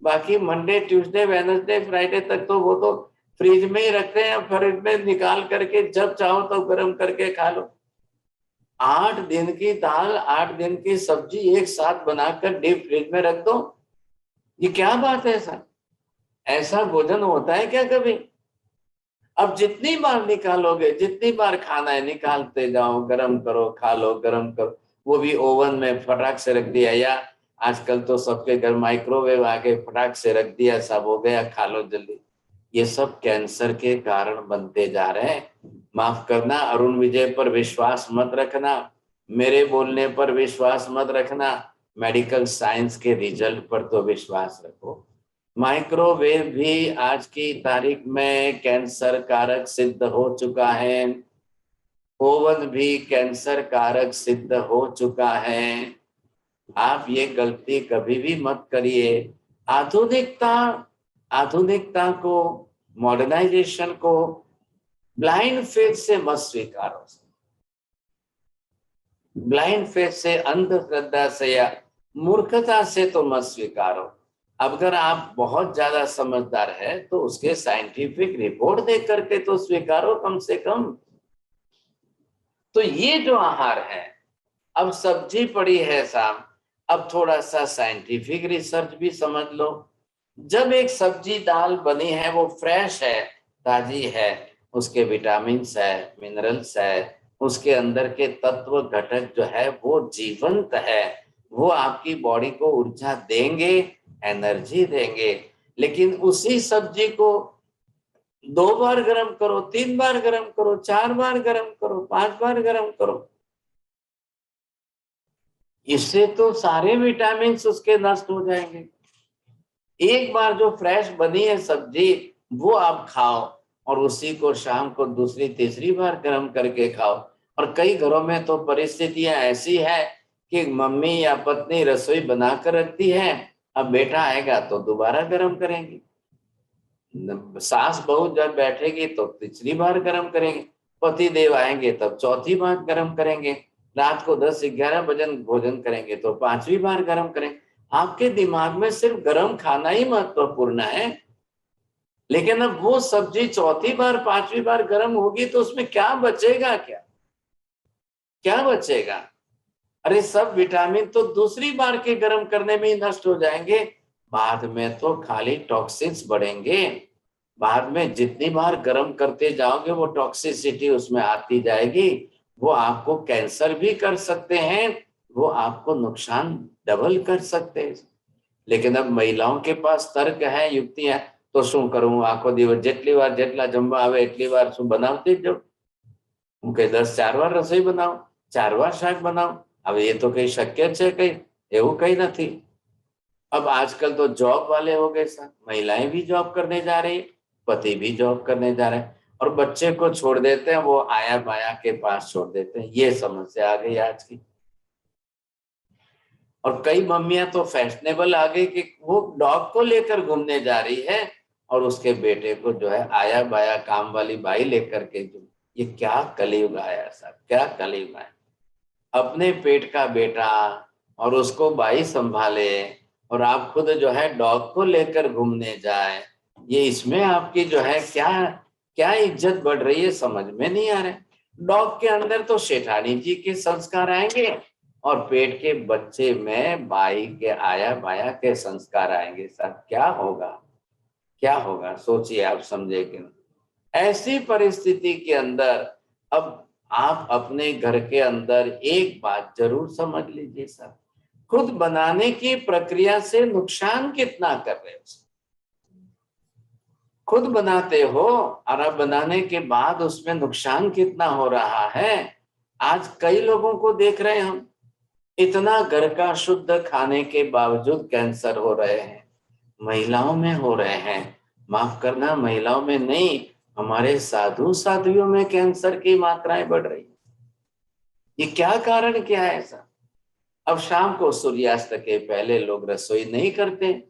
बाकी मंडे ट्यूसडे वेडनेसडे फ्राइडे तक तो वो तो फ्रिज में ही रखते हैं, फ्रिज में निकाल करके जब चाहो तो गर्म करके खा लो। 8 दिन की दाल 8 दिन की सब्जी एक साथ बनाकर डीप फ्रिज में रख दो, ये क्या बात है? ऐसा ऐसा भोजन होता है क्या कभी? अब जितनी बार निकालोगे, जितनी बार खाना है निकालते जाओ, गरम करो खा लो, गरम करो, वो भी ओवन में फटाक से रख दिया, या आजकल तो सबके घर माइक्रोवेव आ गए, फटाक से रख दिया, सब हो गया, खा लो जल्दी। ये सब कैंसर के कारण बनते जा रहे हैं। माफ करना, अरुण विजय पर विश्वास मत रखना, मेरे बोलने पर विश्वास मत रखना, मेडिकल साइंस के रिजल्ट पर तो विश्वास रखो। माइक्रोवेव भी आज की तारीख में कैंसर कारक सिद्ध हो चुका है, ओवन भी कैंसर कारक सिद्ध हो चुका है। आप ये गलती कभी भी मत करिए। आधुनिकता आधुनिकता को, मॉडर्नाइजेशन को ब्लाइंड फेथ से मत स्वीकारो। ब्लाइंड फेथ से, अंधश्रद्धा से या मूर्खता से तो मत स्वीकारो। अगर आप बहुत ज्यादा समझदार है तो उसके साइंटिफिक रिपोर्ट देख करके तो स्वीकारो कम से कम। तो ये जो आहार है, अब सब्जी पड़ी है साहब, अब थोड़ा सा साइंटिफिक रिसर्च भी समझ लो। जब एक सब्जी दाल बनी है वो फ्रेश है, ताजी है, उसके विटामिन्स है, मिनरल्स है, उसके अंदर के तत्व घटक जो है वो जीवंत है, वो आपकी बॉडी को ऊर्जा देंगे, एनर्जी देंगे। लेकिन उसी सब्जी को 2 बार गर्म करो, 3 बार गर्म करो, 4 बार गर्म करो, 5 बार गर्म करो, इससे तो सारे विटामिन उसके नष्ट हो जाएंगे। एक बार जो फ्रेश बनी है सब्जी वो आप खाओ, और उसी को शाम को दूसरी तीसरी बार गर्म करके खाओ। और कई घरों में तो परिस्थितियां ऐसी है कि मम्मी या पत्नी रसोई बनाकर रखती है, अब बेटा आएगा तो दोबारा गर्म करेंगे, सास बहू जब बैठेगी तो तीसरी बार गर्म करेंगे, पति देव आएंगे तब चौथी बार गर्म करेंगे, रात को 10-11 बजे भोजन करेंगे तो 5वीं बार गर्म करेंगे। आपके दिमाग में सिर्फ गर्म खाना ही महत्वपूर्ण है, लेकिन अब वो सब्जी चौथी बार 5वीं बार गर्म होगी तो उसमें क्या बचेगा? क्या क्या बचेगा? अरे सब विटामिन तो दूसरी बार के गर्म करने में ही नष्ट हो जाएंगे, बाद में तो खाली टॉक्सिन्स बढ़ेंगे। बाद में जितनी बार गर्म करते जाओगे वो टॉक्सिसिटी उसमें आती जाएगी, वो आपको कैंसर भी कर सकते हैं, वो आपको नुकसान डबल कर सकते हैं। लेकिन अब महिलाओं के पास तर्क है, युक्तियां, तो શું કરું, આખો દિવસ જેટલી વાર જેટલા જમવા આવે એટલી વાર શું બનાવતી જ જાઉં? હું કઈ 10 4 વાર રસોઈ બનાવું, 4 વાર શાક બનાવું? હવે એ તો કઈ શક્ય છે? કઈ એવું કઈ નથી। अब आजकल तो जॉब वाले हो गए सर, महिलाएं भी जॉब करने जा रही, पति भी जॉब करने जा रहे हैं, और बच्चे को छोड़ देते हैं, वो आया बाया के पास छोड़ देते हैं। ये समस्या आ गई आज की। और कई मम्मियां तो फैशनेबल आ गई कि वो डॉग को लेकर घूमने जा रही है, और उसके बेटे को जो है आया बाया काम वाली बाई लेकर के जो, ये क्या कलयुग आया साहब, क्या कलयुग आया। अपने पेट का बेटा और उसको बाई संभाले, और आप खुद जो है डॉग को लेकर घूमने जाए, ये इसमें आपकी जो है क्या क्या इज्जत बढ़ रही है समझ में नहीं आ रहा है। डॉग के अंदर तो शेठानी जी के संस्कार आएंगे और पेट के बच्चे में बाई के आया बाया के संस्कार आएंगे। सब क्या होगा, क्या होगा सोचिए, आप समझे कि नहीं? ऐसी परिस्थिति के अंदर अब आप अपने घर के अंदर एक बात जरूर समझ लीजिए सर, खुद बनाने की प्रक्रिया से नुकसान कितना कर रहे हो। खुद बनाते हो और अब बनाने के बाद उसमें नुकसान कितना हो रहा है। आज कई लोगों को देख रहे हैं हम, इतना घर का शुद्ध खाने के बावजूद कैंसर हो रहे हैं, महिलाओं में हो रहे हैं। माफ करना, महिलाओं में नहीं, हमारे साधु साध्वियों में कैंसर की मात्राएं बढ़ रही। ये क्या कारण क्या है ऐसा? अब शाम को सूर्यास्त के पहले लोग रसोई नहीं करते।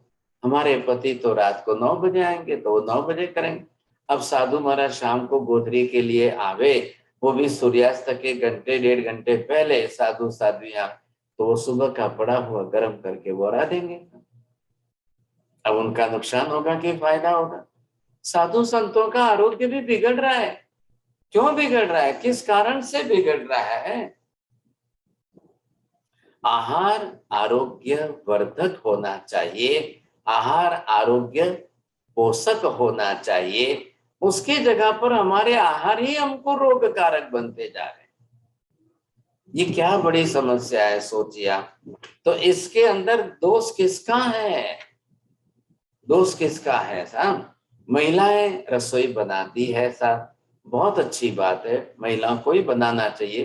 हमारे पति तो रात को 9 बजे आएंगे तो वो 9 बजे करेंगे। अब साधु महाराज शाम को गोधरी के लिए आवे, वो भी सूर्यास्त के घंटे 1.5 घंटे पहले साधु साध्वियां, तो वो सुबह का पड़ा हुआ गर्म करके बोरा देंगे। अब उनका नुकसान होगा कि फायदा होगा? साधु संतों का आरोग्य भी बिगड़ रहा है। क्यों बिगड़ रहा है, किस कारण से बिगड़ रहा है? आहार आरोग्य वर्धक होना चाहिए, आहार आरोग्य पोषक होना चाहिए। उसकी जगह पर हमारे आहार ही हमको रोग कारक बनते जा रहे हैं। ये क्या बड़ी समस्या है, सोचिए आप। तो इसके अंदर दोष किसका है? दोष किसका है साहब? महिलाएं रसोई बनाती है साहब, बहुत अच्छी बात है, महिलाओं को ही बनाना चाहिए।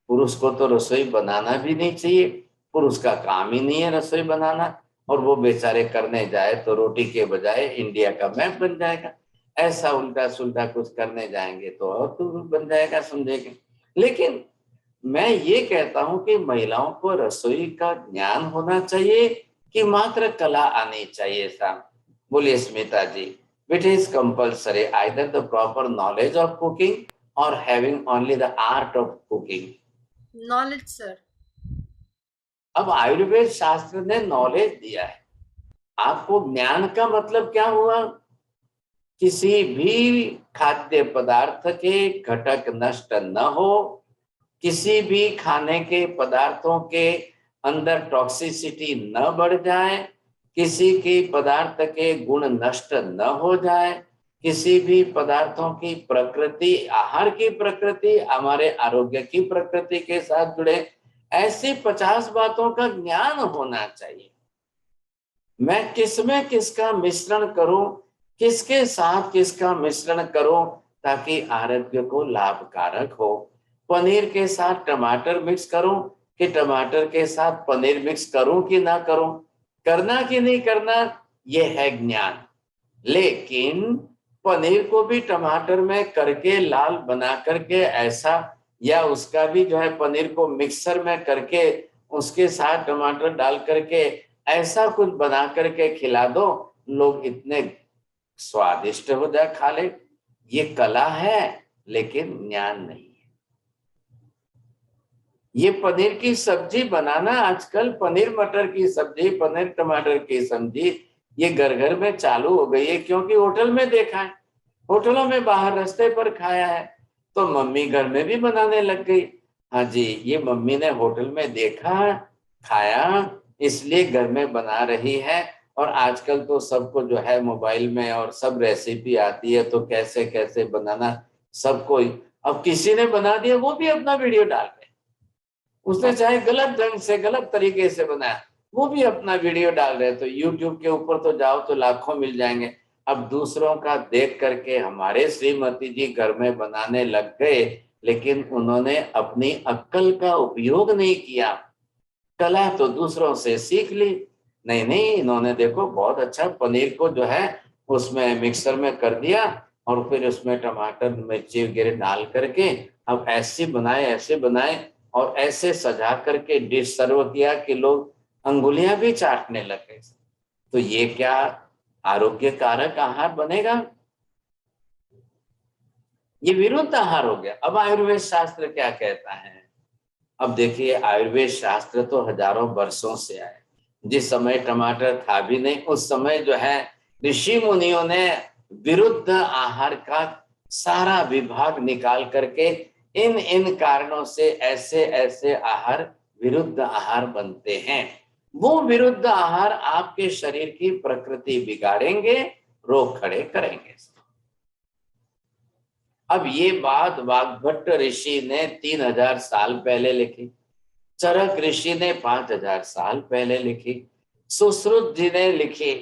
पुरुष को तो रसोई बनाना भी नहीं चाहिए, पुरुष का काम ही नहीं है रसोई बनाना। और वो बेचारे करने जाए तो रोटी के बजाय इंडिया का मैप बन जाएगा। ऐसा उल्टा सुल्टा कुछ करने जाएंगे तो और तो बन जाएगा, समझेंगे। लेकिन मैं ये कहता हूं कि महिलाओं को रसोई का ज्ञान होना चाहिए कि मात्र कला आनी चाहिए साहब? बोलिए स्मिता जी। It is compulsory either the proper knowledge of cooking or having only the art of cooking. Knowledge sir. अब आयुर्वेद शास्त्र ने नॉलेज दिया है आपको। ज्ञान का मतलब क्या हुआ? किसी भी खाद्य पदार्थ के घटक नष्ट न हो, किसी भी खाने के पदार्थों के अंदर टॉक्सिसिटी न बढ़ जाए, किसी के पदार्थ के गुण नष्ट न हो जाए, किसी भी पदार्थों की प्रकृति, आहार की प्रकृति हमारे आरोग्य की प्रकृति के साथ जुड़े, ऐसी 50 बातों का ज्ञान होना चाहिए। मैं किसमें किसका मिश्रण करूं, किसके साथ किसका मिश्रण करूं ताकि आरोग्य को लाभकारक हो। पनीर के साथ टमाटर मिक्स करूं कि टमाटर के साथ पनीर मिक्स करूं कि ना करूं, करना कि नहीं करना, यह है ज्ञान। लेकिन पनीर को भी टमाटर में करके लाल बना करके ऐसा, या उसका भी जो है पनीर को मिक्सर में करके उसके साथ टमाटर डाल करके ऐसा कुछ बना करके खिला दो, लोग इतने स्वादिष्ट हो जाए खा ले। ये कला है लेकिन ज्ञान नहीं है। ये पनीर की सब्जी बनाना, आजकल पनीर मटर की सब्जी, पनीर टमाटर की सब्जी ये घर घर में चालू हो गई है, क्योंकि होटल में देखा है, होटलों में बाहर रास्ते पर खाया है, तो मम्मी घर में भी बनाने लग गई। हाँ जी, ये मम्मी ने होटल में देखा, खाया, इसलिए घर में बना रही है। और आजकल तो सबको जो है मोबाइल में और सब रेसिपी आती है, तो कैसे कैसे बनाना सबको। अब किसी ने बना दिया, वो भी अपना वीडियो डाल रहे, उसने चाहे गलत ढंग से गलत तरीके से बनाया, वो भी अपना वीडियो डाल रहे। तो यूट्यूब के ऊपर तो जाओ तो लाखों मिल जाएंगे। अब दूसरों का देख करके हमारे श्रीमती जी घर में बनाने लग गए, लेकिन उन्होंने अपनी अक्ल का उपयोग नहीं किया। कला तो दूसरों से सीख ली। नहीं नहीं, इन्होंने देखो बहुत अच्छा पनीर को जो है उसमें मिक्सर में कर दिया और फिर उसमें टमाटर मिर्ची वगैरह डाल करके अब ऐसे बनाए, ऐसे बनाए और ऐसे सजा करके डिश सर्व किया कि लोग अंगुलियां भी चाटने लगे। तो ये क्या आरोग्य कारक आहार बनेगा? ये विरुद्ध आहार हो गया। अब आयुर्वेद शास्त्र क्या कहता है? अब देखिए, आयुर्वेद शास्त्र तो हजारों वर्षों से आए। जिस समय टमाटर था भी नहीं, उस समय जो है ऋषि मुनियों ने विरुद्ध आहार का सारा विभाग निकाल करके इन इन कारणों से ऐसे ऐसे आहार विरुद्ध आहार बनते हैं। वो विरुद्ध आहार आपके शरीर की प्रकृति बिगाड़ेंगे, रोग खड़े करेंगे। अब ये बात वाग्भट्ट ऋषि ने 3000 साल पहले लिखी, चरक ऋषि ने 5000 साल पहले लिखी, सुश्रुत जी ने लिखी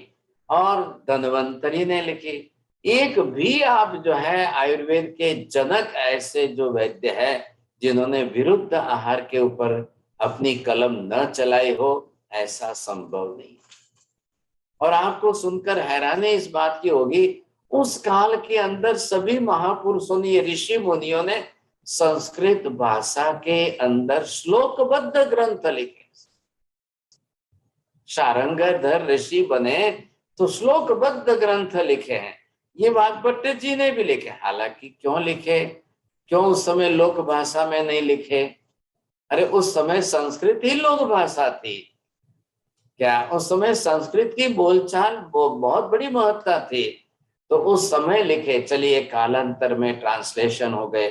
और धन्वंतरी ने लिखी। एक भी आप जो है आयुर्वेद के जनक ऐसे जो वैद्य है जिन्होंने विरुद्ध आहार के ऊपर अपनी कलम न चलाई हो, ऐसा संभव नहीं। और आपको सुनकर हैरानी इस बात की होगी, उस काल के अंदर सभी महापुरुषों ने, ऋषि मुनियों ने संस्कृत भाषा के अंदर श्लोकबद्ध ग्रंथ लिखे। शारंगधर ऋषि बने तो श्लोकबद्ध ग्रंथ लिखे हैं। ये वाग्भट्ट जी ने भी लिखे। हालांकि क्यों लिखे, क्यों उस समय लोक भाषा में नहीं लिखे? अरे उस समय संस्कृत ही लोक भाषा थी क्या? उस समय संस्कृत की बोलचाल बहुत बड़ी महत्ता थी, तो उस समय लिखे। चलिए कालांतर में ट्रांसलेशन हो गए।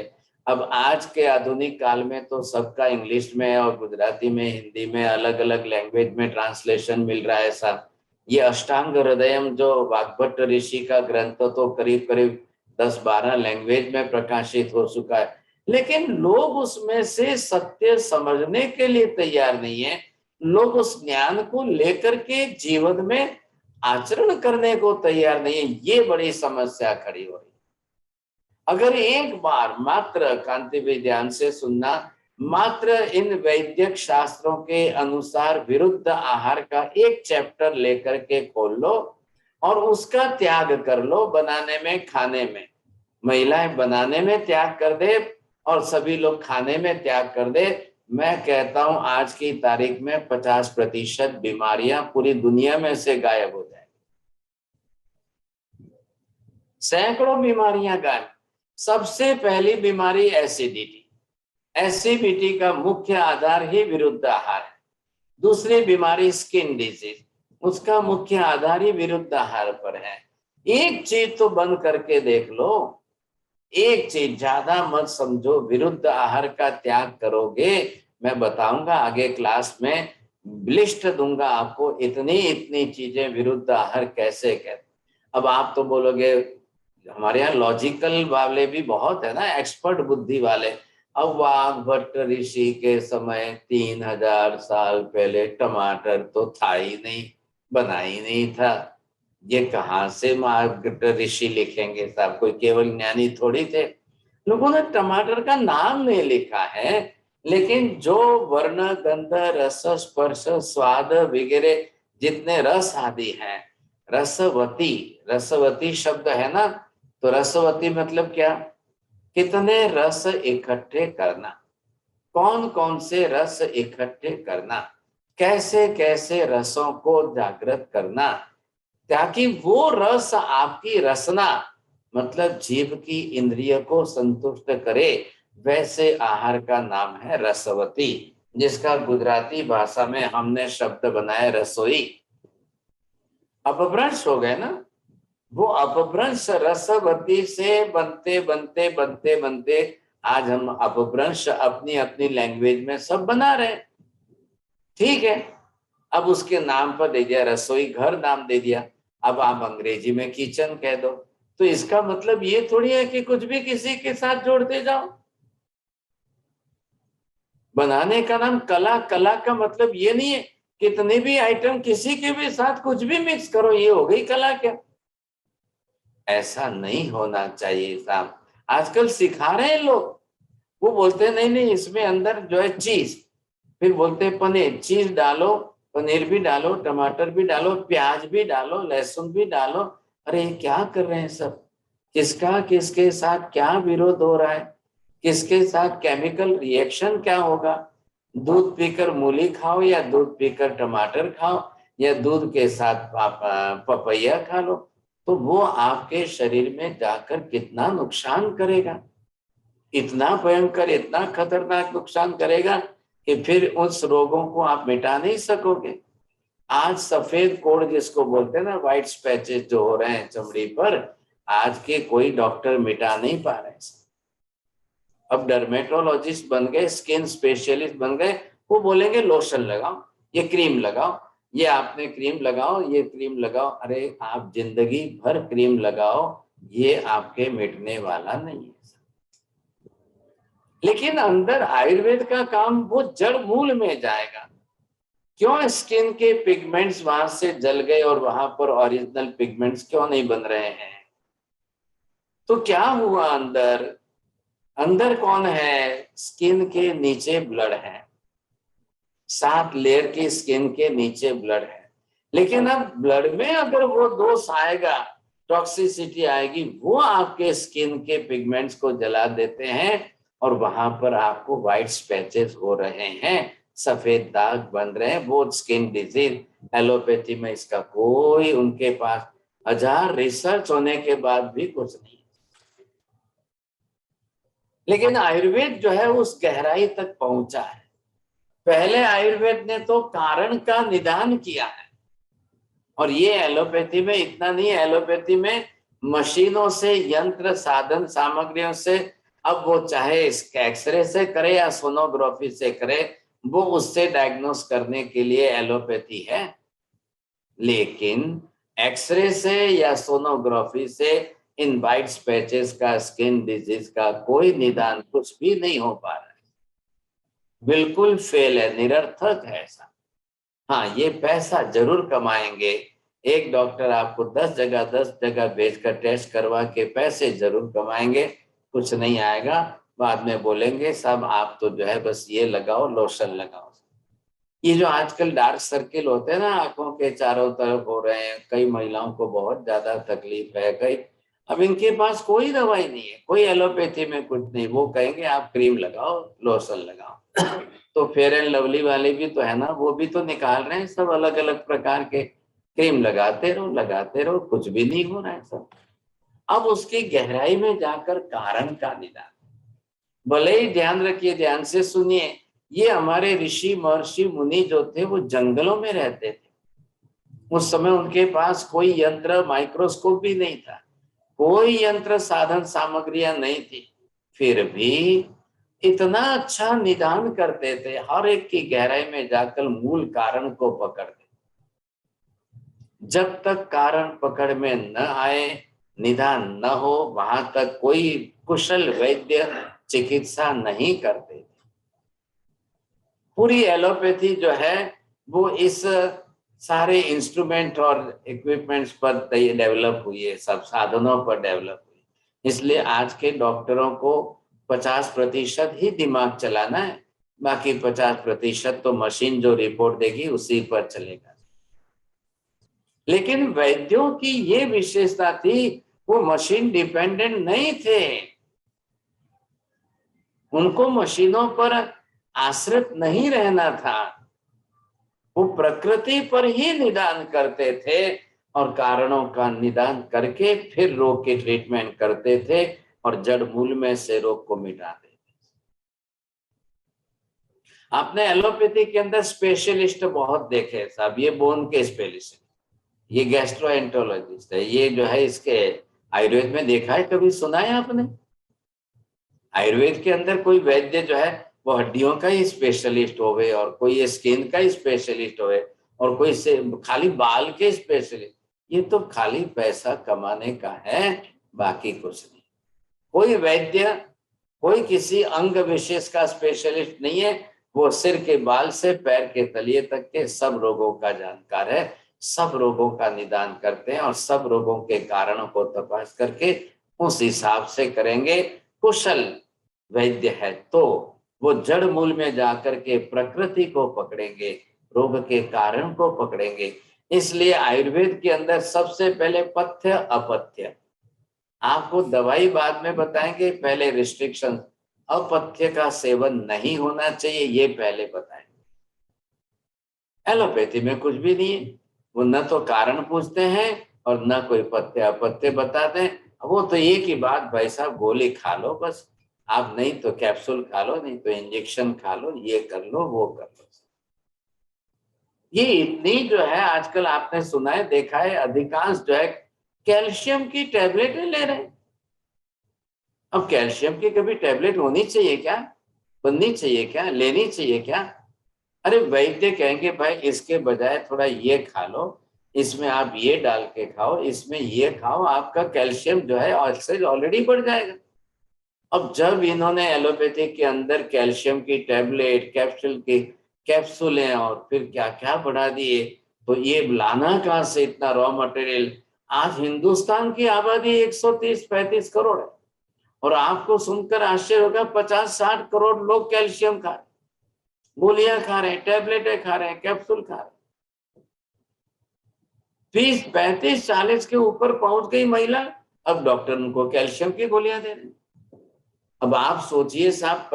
अब आज के आधुनिक काल में तो सबका इंग्लिश में और गुजराती में, हिंदी में, अलग अलग लैंग्वेज में ट्रांसलेशन मिल रहा है। सब ये अष्टांग हृदयम जो वाग्भट्ट ऋषि का ग्रंथ तो करीब करीब 10-12 लैंग्वेज में प्रकाशित हो चुका है, लेकिन लोग उसमें से सत्य समझने के लिए तैयार नहीं है। लोग उस ज्ञान को लेकर के जीवन में आचरण करने को तैयार नहीं है। ये बड़ी समस्या खड़ी हो रही। अगर एक बार मात्र, कांति भी ध्यान से सुनना, मात्र इन वैद्यक शास्त्रों के अनुसार विरुद्ध आहार का एक चैप्टर लेकर के खोल लो और उसका त्याग कर लो। बनाने में, खाने में, महिलाएं बनाने में त्याग कर दे और सभी लोग खाने में त्याग कर दे। मैं कहता हूं आज की तारीख में 50% बीमारियां पूरी दुनिया में से गायब हो जाएंगी। सैकड़ों बीमारियां गायब। सबसे पहली बीमारी एसिडिटी। एसिडिटी का मुख्य आधार ही विरुद्ध आहार है। दूसरी बीमारी स्किन डिजीज, उसका मुख्य आधार ही विरुद्ध आहार पर है। एक चीज तो बंद करके देख लो, एक चीज, ज्यादा मत समझो। विरुद्ध आहार का त्याग करोगे, मैं बताऊंगा आगे क्लास में, लिस्ट दूंगा आपको, इतनी इतनी चीजें विरुद्ध आहार कैसे कहते। अब आप तो बोलोगे हमारे यहाँ लॉजिकल वाले भी बहुत है ना, एक्सपर्ट बुद्धि वाले। अब वाग्भट्ट ऋषि के समय 3000 साल पहले टमाटर तो था ही नहीं, बना ही नहीं था। ये कहाँ से वाग्भट्ट ऋषि लिखेंगे साहब? कोई केवल ज्ञानी थोड़ी थे। लोगों ने टमाटर का नाम नहीं लिखा है, लेकिन जो वर्ण, गंध, रस, स्पर्श, स्वाद वगैरह जितने रस आदि हैं, रसवती, रसवती शब्द है ना, तो रसवती मतलब क्या? कितने रस इकट्ठे करना, कौन कौन से रस इकट्ठे करना, कैसे कैसे रसों को जागृत करना, ताकि वो रस आपकी रसना, मतलब जीव की इंद्रिय को संतुष्ट करे। वैसे आहार का नाम है रसवती, जिसका गुजराती भाषा में हमने शब्द बनाया रसोई। अपभ्रंश हो गए ना। वो अपभ्रंश रसवती से बनते बनते बनते बनते आज हम अपभ्रंश अपनी अपनी लैंग्वेज में सब बना रहे हैं। ठीक है, अब उसके नाम पर दे दिया रसोई घर, नाम दे दिया। अब आप अंग्रेजी में किचन कह दो, तो इसका मतलब ये थोड़ी है कि कुछ भी किसी के साथ जोड़ते जाओ। बनाने का नाम कला, कला का मतलब ये नहीं है कितने भी आइटम किसी के भी साथ कुछ भी मिक्स करो, ये हो गई कला क्या? ऐसा नहीं होना चाहिए साहब। आजकल सिखा रहे हैं लोग, वो बोलते हैं नहीं नहीं इसमें अंदर जो है चीज, फिर बोलते हैं पनीर, चीज डालो, पनीर भी डालो, टमाटर भी डालो, प्याज भी डालो, लहसुन भी डालो। अरे क्या कर रहे हैं सब? किसका किसके साथ क्या विरोध हो रहा है? किसके साथ केमिकल रिएक्शन क्या होगा? दूध पीकर मूली खाओ या दूध पीकर टमाटर खाओ या दूध के साथ पपैया खा लो, तो वो आपके शरीर में जाकर कितना नुकसान करेगा। इतना भयंकर, इतना खतरनाक नुकसान करेगा कि फिर उस रोगों को आप मिटा नहीं सकोगे। आज सफेद कोड़ जिसको बोलते हैं ना, व्हाइट पैचेस जो हो रहे हैं चमड़ी पर, आज के कोई डॉक्टर मिटा नहीं पा रहे। अब डर्मेटोलॉजिस्ट बन गए, स्किन स्पेशलिस्ट बन गए, वो बोलेंगे लोशन लगाओ, ये क्रीम लगाओ, ये आपने क्रीम लगाओ, ये क्रीम लगाओ। अरे आप जिंदगी भर क्रीम लगाओ, ये आपके मिटने वाला नहीं है। लेकिन अंदर आयुर्वेद का काम वो जड़ मूल में जाएगा। क्यों स्किन के पिगमेंट्स वहां से जल गए और वहां पर ओरिजिनल पिगमेंट्स क्यों नहीं बन रहे हैं? तो क्या हुआ अंदर? अंदर कौन है? स्किन के नीचे ब्लड है, 7 लेयर की स्किन के नीचे ब्लड है। लेकिन अब ब्लड में अगर वो दोष आएगा, टॉक्सिसिटी आएगी, वो आपके स्किन के पिगमेंट्स को जला देते हैं और वहां पर आपको व्हाइट स्पैचेस हो रहे हैं, सफेद दाग बन रहे हैं। वो स्किन डिजीज एलोपैथी में इसका कोई, उनके पास 1000 रिसर्च होने के बाद भी कुछ नहीं। लेकिन आयुर्वेद जो है उस गहराई तक पहुंचा है। पहले आयुर्वेद ने तो कारण का निदान किया है, और ये एलोपैथी में इतना नहीं है। एलोपैथी में मशीनों से, यंत्र साधन सामग्रियों से, अब वो चाहे एक्सरे से करे या सोनोग्राफी से करे, वो उससे डायग्नोस करने के लिए एलोपैथी है। लेकिन एक्सरे से या सोनोग्राफी से इन वाइट स्पैचेस का, स्किन डिजीज का कोई निदान कुछ भी नहीं हो पा रहा है। बिल्कुल फेल है, निरर्थक है ऐसा। हाँ, ये पैसा जरूर कमाएंगे। एक डॉक्टर आपको 10 जगह भेजकर टेस्ट करवा के पैसे जरूर कमाएंगे, कुछ नहीं आएगा। बाद में बोलेंगे साहब आप तो जो है बस ये लगाओ, लोशन लगाओ। ये जो आजकल डार्क सर्किल होते हैं ना, आंखों के चारों तरफ हो रहे हैं, कई महिलाओं को बहुत ज्यादा तकलीफ है। कई, अब इनके पास कोई दवाई नहीं है, कोई एलोपैथी में कुछ नहीं। वो कहेंगे आप क्रीम लगाओ, लोशन लगाओ। तो फेयर एंड लवली वाले भी तो है ना, वो भी तो निकाल रहे हैं सब अलग अलग प्रकार के क्रीम। लगाते रहो लगाते रहो, कुछ भी नहीं हो रहा है सब। अब उसकी गहराई में जाकर कारण का निदान, भले ही ध्यान रखिए, ध्यान से सुनिए। ये हमारे ऋषि महर्षि मुनि जो थे वो जंगलों में रहते थे। उस समय उनके पास कोई यंत्र, माइक्रोस्कोप भी नहीं था, कोई यंत्र साधन सामग्रियां नहीं थी। फिर भी इतना अच्छा निदान करते थे, हर एक की गहराई में जाकर मूल कारण को पकड़ते। जब तक कारण पकड़ में न आए, निदान न हो, वहां तक कोई कुशल वैद्य चिकित्सा नहीं करते। पूरी एलोपैथी जो है वो इस सारे इंस्ट्रूमेंट और इक्विपमेंट्स पर डेवलप हुई है, सब साधनों पर डेवलप हुई। इसलिए आज के डॉक्टरों को 50% ही दिमाग चलाना है, बाकी 50% तो मशीन जो रिपोर्ट देगी उसी पर चलेगा। लेकिन वैद्यों की ये विशेषता थी, वो मशीन डिपेंडेंट नहीं थे। उनको मशीनों पर आश्रित नहीं रहना था, वो प्रकृति पर ही निदान करते थे और कारणों का निदान करके फिर रोग की ट्रीटमेंट करते थे और जड़ मूल में से रोग को मिटाते थे। आपने एलोपैथी के अंदर स्पेशलिस्ट बहुत देखे साहब, ये बोन के स्पेशलिस्ट, ये गैस्ट्रोएंटरोलॉजिस्ट है, ये जो है इसके आयुर्वेद में देखा है, कभी सुना है आपने? आयुर्वेद के अंदर कोई वैद्य जो है वो हड्डियों का ही स्पेशलिस्ट हो गए, और कोई स्किन का ही स्पेशलिस्ट हो गए, और कोई से खाली बाल के स्पेशलिस्ट। ये तो खाली पैसा कमाने का है, बाकी कुछ नहीं। कोई वैद्य, कोई किसी अंग विशेष का स्पेशलिस्ट नहीं है। वो सिर के बाल से पैर के तलिए तक के सब रोगों का जानकार है, सब रोगों का निदान करते हैं और सब रोगों के कारणों को तपास करके उस हिसाब से करेंगे। कुशल वैद्य है तो वो जड़ मूल में जाकर के प्रकृति को पकड़ेंगे, रोग के कारण को पकड़ेंगे। इसलिए आयुर्वेद के अंदर सबसे पहले पथ्य अपथ्य, आपको दवाई बाद में बताएंगे, पहले रिस्ट्रिक्शन, अपथ्य का सेवन नहीं होना चाहिए ये पहले बताएंगे। एलोपैथी में कुछ भी नहीं है, वो न तो कारण पूछते हैं और न कोई पथ्य अपथ्य बताते हैं। वो तो एक ही बात, भाई साहब गोली खा लो बस, आप नहीं तो कैप्सूल खा लो, नहीं तो इंजेक्शन खा लो, ये कर लो वो कर लो। ये इतनी जो है आजकल आपने सुना है देखा है, अधिकांश जो है कैल्शियम की टेबलेटें ले रहे हैं। अब कैल्शियम की कभी टेबलेट होनी चाहिए क्या, बननी चाहिए क्या, लेनी चाहिए क्या? अरे वैद्य कहेंगे भाई इसके बजाय थोड़ा ये खा लो, इसमें आप ये डाल के खाओ, इसमें ये खाओ, आपका कैल्शियम जो है ऑक्सीजन ऑलरेडी बढ़ जाएगा। अब जब इन्होंने एलोपैथिक के अंदर कैल्शियम की टेबलेट, कैप्सूल की कैप्सूलें और फिर क्या क्या बढ़ा दिए, तो ये लाना कहाँ से इतना रॉ मटेरियल? आज हिंदुस्तान की आबादी 130-135 करोड़ है, और आपको सुनकर आश्चर्य होगा 50-60 करोड़ लोग कैल्शियम खा रहे, गोलियां खा रहे हैं, टेबलेटें खा रहे हैं, कैप्सूल खा रहे हैं। 30, 35, 40 के ऊपर पहुंच गई महिला, अब डॉक्टर उनको कैल्शियम की गोलियां दे रहे हैं। अब आप सोचिए साहब,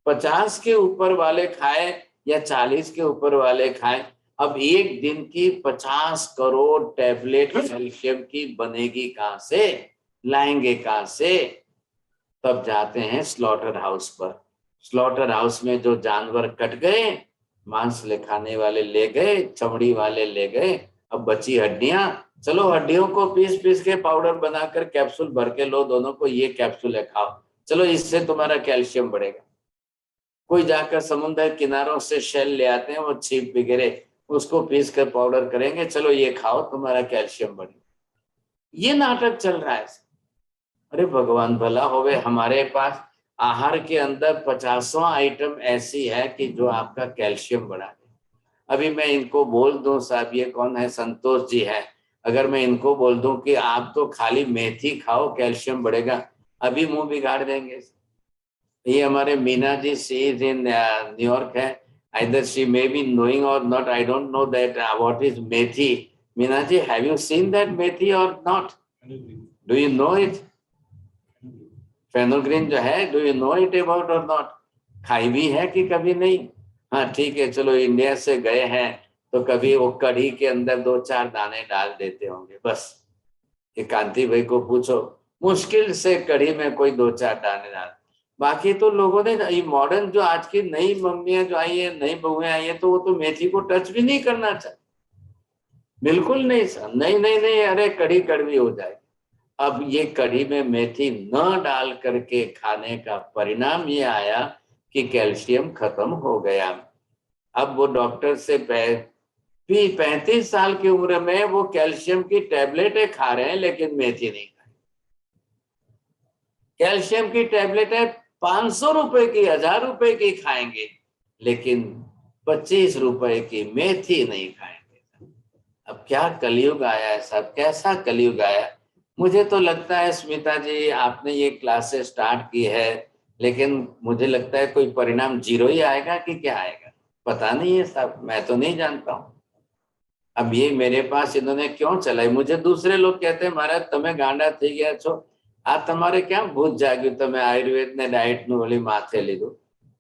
50 के ऊपर वाले खाए या 40 के ऊपर वाले खाए, अब एक दिन की 50 करोड़ टैबलेट कैल्शियम की बनेगी कहां से, लाएंगे कहां से? तब जाते हैं स्लॉटर हाउस पर। स्लॉटर हाउस में जो जानवर कट गए, मांस ले खाने वाले ले गए, चमड़ी वाले ले गए, अब बची हड्डियां, चलो हड्डियों को पीस पीस के पाउडर बनाकर कैप्सूल भर के लो, दोनों को ये कैप्सूल है खाओ, चलो इससे तुम्हारा कैल्शियम बढ़ेगा। कोई जाकर समुद्र किनारों से शेल ले आते हैं, वो छीप वगैरह, उसको पीस कर पाउडर करेंगे, चलो ये खाओ तुम्हारा कैल्शियम बढ़ेगा। ये नाटक चल रहा है। अरे भगवान भला होवे, हमारे पास आहार के अंदर 50 आइटम ऐसी है कि जो आपका कैल्शियम बढ़ा दे। अभी मैं इनको बोल दूं साहब, ये कौन है, संतोष जी है, अगर मैं इनको बोल दूं कि आप तो खाली मेथी खाओ कैल्शियम बढ़ेगा, अभी मुंह बिगाड़ देंगे। ये हमारे Meena ji, she is in New York है, either she may be knowing or not, I don't know that what is methi. Meena ji, have you seen that methi or not? Do you know it? फेनोग्रीन जो है, do you know it about और not? खाई भी है कि कभी नहीं? हाँ ठीक है, चलो इंडिया से गए हैं तो कभी वो कढ़ी के अंदर 2-4 दाने डाल देते होंगे बस। ये कांति भाई को पूछो, मुश्किल से कढ़ी में कोई 2-4 दाने डाल, बाकी तो लोगों ने, ये मॉडर्न जो आज की नई मम्मियां जो आई है, नई बहुएं आई है, तो वो तो मेथी को टच भी नहीं करना चाहती, बिल्कुल नहीं सर, नहीं नहीं नहीं, अरे कढ़ी कड़वी हो जाए। अब ये कढ़ी में मेथी न डाल करके खाने का परिणाम ये आया कि कैल्शियम खत्म हो गया। अब वो डॉक्टर से 35 साल की उम्र में वो कैल्शियम की टेबलेटें खा रहे हैं, लेकिन मेथी नहीं खाई। कैल्शियम की टेबलेटें 500 रुपए की, 1000 रुपए की खाएंगे, लेकिन 25 रुपए की मेथी नहीं खाएंगे। अब क्या कलयुग आया है साहब, कैसा कलयुग आया। मुझे तो लगता है स्मिता जी, आपने ये क्लासेस स्टार्ट की है, लेकिन मुझे लगता है कोई परिणाम जीरो ही आएगा कि क्या आएगा, पता नहीं है साहब, मैं तो नहीं जानता हूँ। अब ये मेरे पास इन्होंने क्यों चलाई, मुझे दूसरे लोग कहते हैं महाराज તમે ગાંડા થઈ ગયા છો, આ તમારે ક્યાં ભૂત જાગ્યું, તમે આયુર્વેદ ને ડાયટ નું ઓલી માથે લીધું,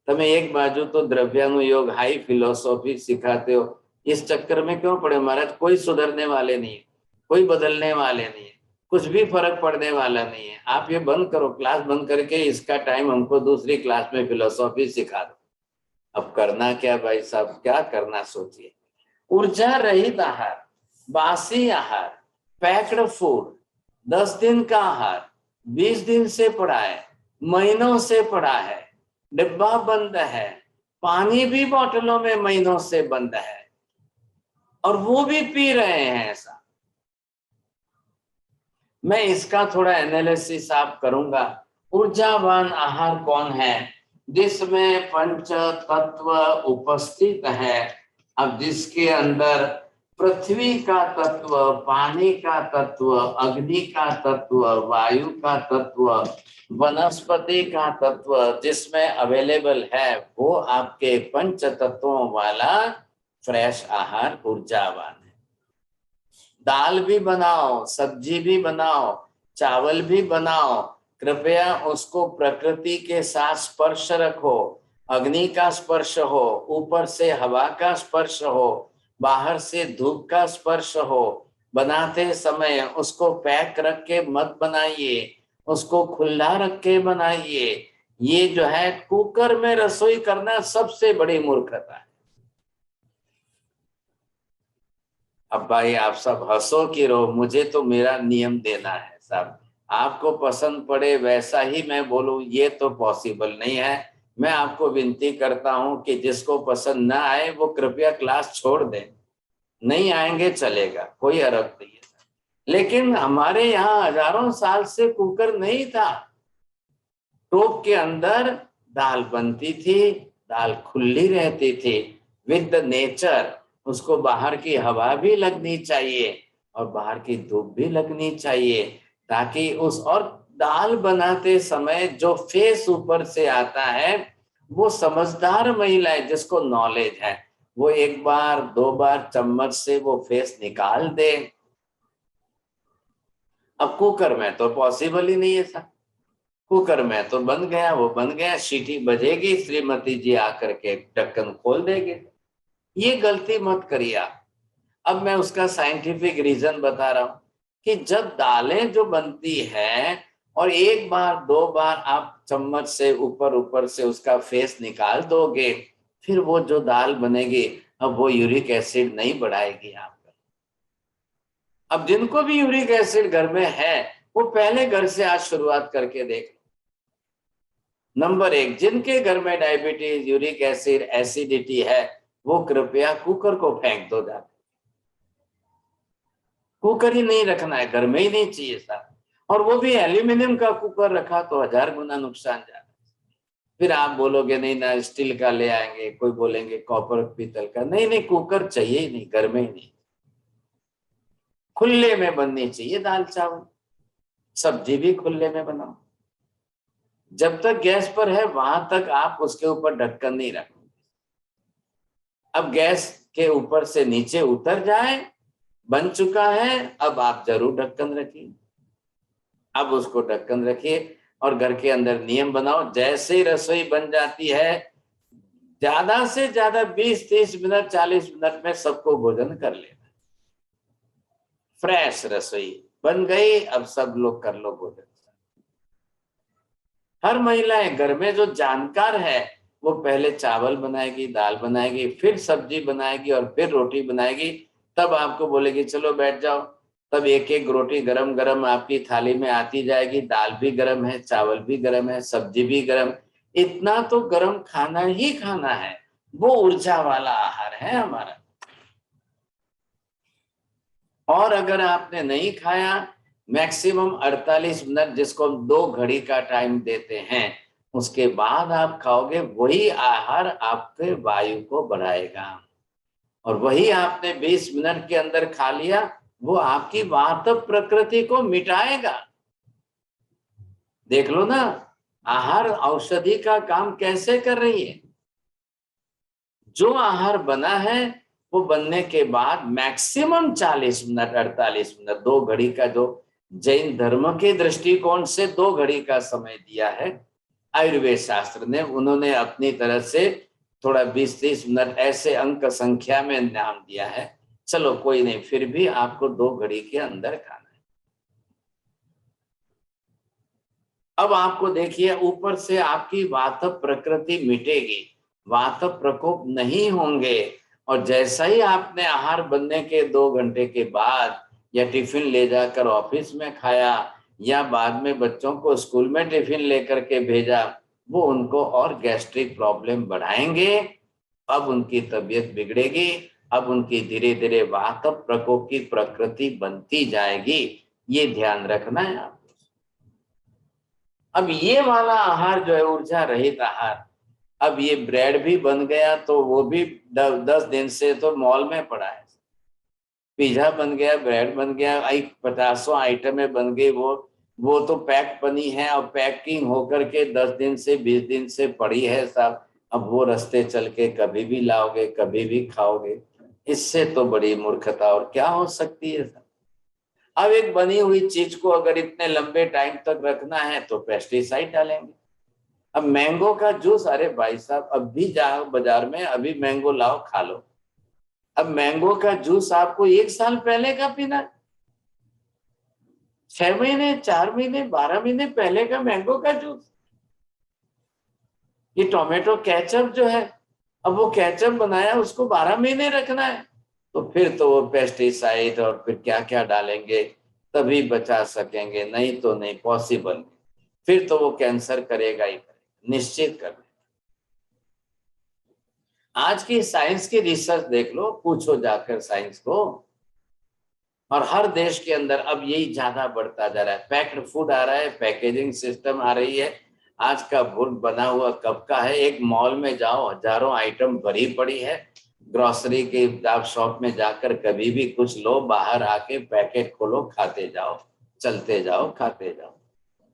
તમે એક બાજુ તો દ્રવ્યાનું योग हाई फिलोसॉफी सिखाते हो, इस चक्कर में क्यों पड़े महाराज? कोई सुधरने वाले नहीं है, कोई बदलने वाले नहीं है, कुछ भी फर्क पड़ने वाला नहीं है। आप ये बंद करो, क्लास बंद करके इसका टाइम हमको दूसरी क्लास में फिलोसॉफी सिखा दो। अब करना क्या भाई साहब, क्या करना सोचिए। ऊर्जा रहित आहार, बासी आहार, पैक्ड फूड, 10 दिन का आहार 20 दिन से पड़ा है, महीनों से पड़ा है, डिब्बा बंद है, पानी भी बोतलों में महीनों से बंद है, और वो भी पी रहे हैं ऐसा। मैं इसका थोड़ा एनालिसिस आप करूंगा। ऊर्जावान आहार कौन है? जिसमें पंच तत्व उपस्थित है, अब जिसके अंदर पृथ्वी का तत्व, पानी का तत्व, अग्नि का तत्व, वायु का तत्व, वनस्पति का तत्व जिसमें अवेलेबल है, वो आपके पंच तत्वों वाला फ्रेश आहार ऊर्जावान है। दाल भी बनाओ, सब्जी भी बनाओ, चावल भी बनाओ, कृपया उसको प्रकृति के साथ स्पर्श रखो, अग्नि का स्पर्श हो, ऊपर से हवा का स्पर्श हो, बाहर से धूप का स्पर्श हो। बनाते समय उसको पैक रख के मत बनाइए, उसको खुला रख के बनाइए। ये जो है कुकर में रसोई करना सबसे बड़ी मूर्खता है। अब भाई आप सब हंसो कि रो, मुझे तो मेरा नियम देना है साहब। आपको पसंद पड़े वैसा ही मैं बोलूं ये तो पॉसिबल नहीं है। मैं आपको विनती करता हूं कि जिसको पसंद ना आए वो कृपया क्लास छोड़ दें। नहीं आएंगे चलेगा, कोई हरज नहीं है। लेकिन हमारे यहाँ हजारों साल से कुकर नहीं था। टोप के अंदर दाल बनती थी, दाल खुली रहती थी विद द नेचर। उसको बाहर की हवा भी लगनी चाहिए और बाहर की धूप भी लगनी चाहिए, ताकि उस और दाल बनाते समय जो फेस ऊपर से आता है, वो समझदार महिला है जिसको नॉलेज है, वो एक बार दो बार चम्मच से वो फेस निकाल दे। अब कुकर में तो पॉसिबल ही नहीं है सर। कुकर में तो बन गया, वो बन गया, सीटी बजेगी, श्रीमती जी आकर के ढक्कन खोल देंगे। ये गलती मत करिए आप। अब मैं उसका साइंटिफिक रीजन बता रहा हूं कि जब दालें जो बनती है और एक बार दो बार आप चम्मच से ऊपर ऊपर से उसका फेस निकाल दोगे, फिर वो जो दाल बनेगी, अब वो यूरिक एसिड नहीं बढ़ाएगी आपका। अब जिनको भी यूरिक एसिड घर में है, वो पहले घर से आज शुरुआत करके देख। नंबर एक, जिनके घर में डायबिटीज, यूरिक एसिड, एसिडिटी है, वो कृपया कुकर को फेंक दो जाके। कुकर ही नहीं रखना है, घर में ही नहीं चाहिए सर। और वो भी एल्यूमिनियम का कुकर रखा तो 1000 गुना नुकसान ज्यादा। फिर आप बोलोगे नहीं ना स्टील का ले आएंगे, कोई बोलेंगे कॉपर पीतल का। नहीं नहीं, कुकर चाहिए ही नहीं, घर में ही नहीं। खुले में बननी चाहिए दाल चावल, सब्जी भी खुले में बनाओ। जब तक गैस पर है वहां तक आप उसके ऊपर ढक्कन नहीं रखो। अब गैस के ऊपर से नीचे उतर जाए, बन चुका है, अब आप जरूर ढक्कन रखिए। अब उसको ढक्कन रखिए और घर के अंदर नियम बनाओ, जैसे ही रसोई बन जाती है, ज्यादा से ज्यादा 20-30 मिनट 40 मिनट में सबको भोजन कर लेना। फ्रेश रसोई बन गई, अब सब लोग कर लो भोजन। हर महिलाएं घर में जो जानकार है, वो पहले चावल बनाएगी, दाल बनाएगी, फिर सब्जी बनाएगी और फिर रोटी बनाएगी। तब आपको बोलेगी चलो बैठ जाओ। तब एक एक रोटी गरम गरम आपकी थाली में आती जाएगी, दाल भी गरम है, चावल भी गरम है, सब्जी भी गरम। इतना तो गरम खाना ही खाना है, वो ऊर्जा वाला आहार है हमारा। और अगर आपने नहीं खाया, मैक्सिमम 48 मिनट, जिसको हम 2 घड़ी का टाइम देते हैं, उसके बाद आप खाओगे, वही आहार आपके वायु को बढ़ाएगा। और वही आपने 20 मिनट के अंदर खा लिया, वो आपकी वात प्रकृति को मिटाएगा। देख लो ना, आहार औषधि का काम कैसे कर रही है। जो आहार बना है, वो बनने के बाद मैक्सिमम 40 मिनट 48 मिनट, 2 घड़ी का जो जैन धर्म के दृष्टिकोण से 2 घड़ी का समय दिया है आयुर्वेद शास्त्र ने, उन्होंने अपनी तरह से थोड़ा 20-30 मिनट ऐसे अंक संख्या में नाम दिया है। चलो कोई नहीं, फिर भी आपको 2 घड़ी के अंदर खाना है। अब आपको देखिए, ऊपर से आपकी वात प्रकृति मिटेगी, वात प्रकोप नहीं होंगे। और जैसा ही आपने आहार बनने के 2 घंटे के बाद या टिफिन ले जाकर ऑफिस में खाया, या बाद में बच्चों को स्कूल में टिफिन लेकर के भेजा, वो उनको और गैस्ट्रिक प्रॉब्लम बढ़ाएंगे। अब उनकी तबीयत बिगड़ेगी, अब उनकी धीरे धीरे वात प्रकोप की प्रकृति बनती जाएगी। ये ध्यान रखना है आप। अब ये वाला आहार जो है ऊर्जा रहित आहार, अब ये ब्रेड भी बन गया तो वो भी 10 दिन से तो मॉल में पड़ा है। पिज्जा बन गया, ब्रेड बन गया, 50 आइटमें बन गई, वो तो पैक बनी है और पैकिंग होकर के 10 दिन से 20 दिन से पड़ी है साहब। अब वो रास्ते चल के कभी भी लाओगे, कभी भी खाओगे। इससे तो बड़ी मूर्खता और क्या हो सकती है साहब। अब एक बनी हुई चीज को अगर इतने लंबे टाइम तक रखना है तो पेस्टिसाइड डालेंगे। अब मैंगो का जूस, अरे भाई साहब, अब भी जाओ बाजार में, अभी मैंगो लाओ खा लो। अब मैंगो का जूस आपको 1 साल पहले का पीना, 6 महीने 4 महीने 12 महीने पहले का मैंगो का जूस। ये टोमेटो केचप जो है, अब वो केचप बनाया उसको 12 महीने रखना है। तो फिर तो वो पेस्टिसाइड और फिर क्या क्या डालेंगे तभी बचा सकेंगे, नहीं तो नहीं पॉसिबल। फिर तो वो कैंसर करेगा ही करेगा, निश्चित कर। आज की साइंस की रिसर्च देख लो, पूछो जाकर साइंस को। और हर देश के अंदर अब यही ज्यादा बढ़ता जा रहा है, पैक्ड फूड आ रहा है, पैकेजिंग सिस्टम आ रही है। आज का फूड बना हुआ कब का है? एक मॉल में जाओ, हजारों आइटम भरी पड़ी है। ग्रोसरी के आप शॉप में जाकर कभी भी कुछ लो, बाहर आके पैकेट खोलो, खाते जाओ, चलते जाओ, खाते जाओ।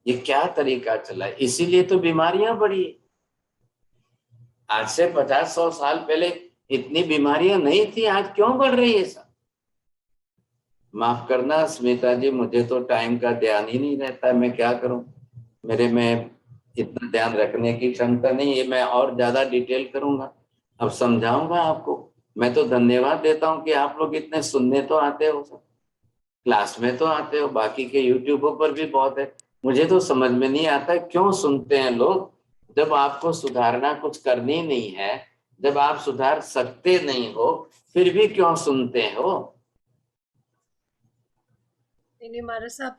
ये क्या तरीका चला है? इसीलिए तो बीमारियां बढ़ी। आज से 50-100 साल पहले इतनी बीमारियां नहीं थी, आज क्यों बढ़ रही है सब? माफ करना स्मिता जी, मुझे तो टाइम का ध्यान ही नहीं रहता, मैं क्या करूं? मेरे में इतना ध्यान रखने की क्षमता नहीं है। मैं और ज्यादा डिटेल करूंगा, अब समझाऊंगा आपको। मैं तो धन्यवाद देता हूं कि आप लोग इतने सुनने तो आते हो, सब क्लास में तो आते हो, बाकी के यूट्यूब पर भी बहुत है। मुझे तो समझ में नहीं आता क्यों सुनते हैं लोग। जब आपको सुधारना कुछ करनी नहीं है, जब आप सुधार सकते नहीं हो, फिर भी क्यों सुनते हो? नहीं मारा साहब,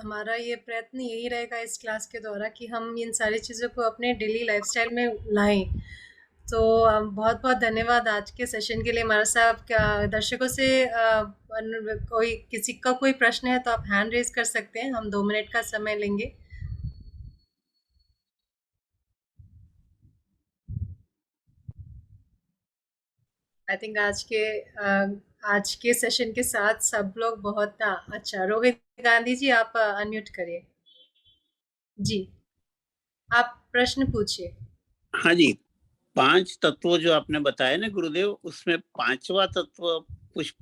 हमारा ये प्रयत्न यही रहेगा इस क्लास के द्वारा कि हम इन सारी चीज़ों को अपने डेली लाइफस्टाइल में लाएं। तो बहुत बहुत धन्यवाद आज के सेशन के लिए मारा साहब। क्या दर्शकों से कोई किसी का कोई प्रश्न है तो आप हैंड रेज कर सकते हैं, हम 2 मिनट का समय लेंगे। आई थिंक आज के सेशन के साथ सब लोग बहुत अच्छा। रोहित गांधी जी, आप अनम्यूट करिए। जी, आप प्रश्न पूछिए। हाँ जी, 5 तत्व जो आपने बताए ना गुरुदेव, उसमें 5वां तत्व कुछ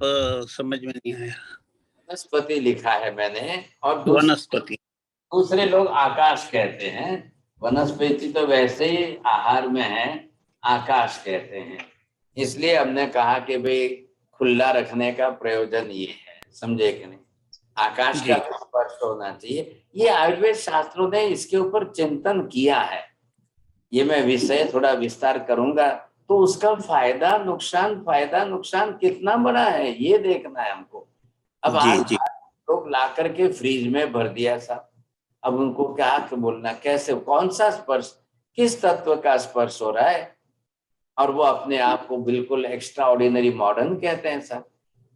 समझ में नहीं आया। वनस्पति लिखा है मैंने, और वनस्पति। दूसरे लोग आकाश कहते हैं। वनस्पति तो वैसे ही आहार में है, आकाश कहते हैं। इसलिए हमने कहा कि भाई खुला रखने का प्रयोजन ये है, समझे कि नहीं? आकाश का जी स्पर्श होना चाहिए। ये आयुर्वेद शास्त्रों ने इसके ऊपर चिंतन किया है। ये मैं विषय थोड़ा विस्तार करूंगा, तो उसका फायदा नुकसान कितना बड़ा है ये देखना है हमको। अब जी आज जी लोग ला करके फ्रिज में भर दिया साहब। अब उनको क्या बोलना, कैसे, कौन सा स्पर्श, किस तत्व का स्पर्श हो रहा है? और वो अपने आप को बिल्कुल एक्स्ट्रा ऑर्डिनरी मॉडर्न कहते हैं साहब।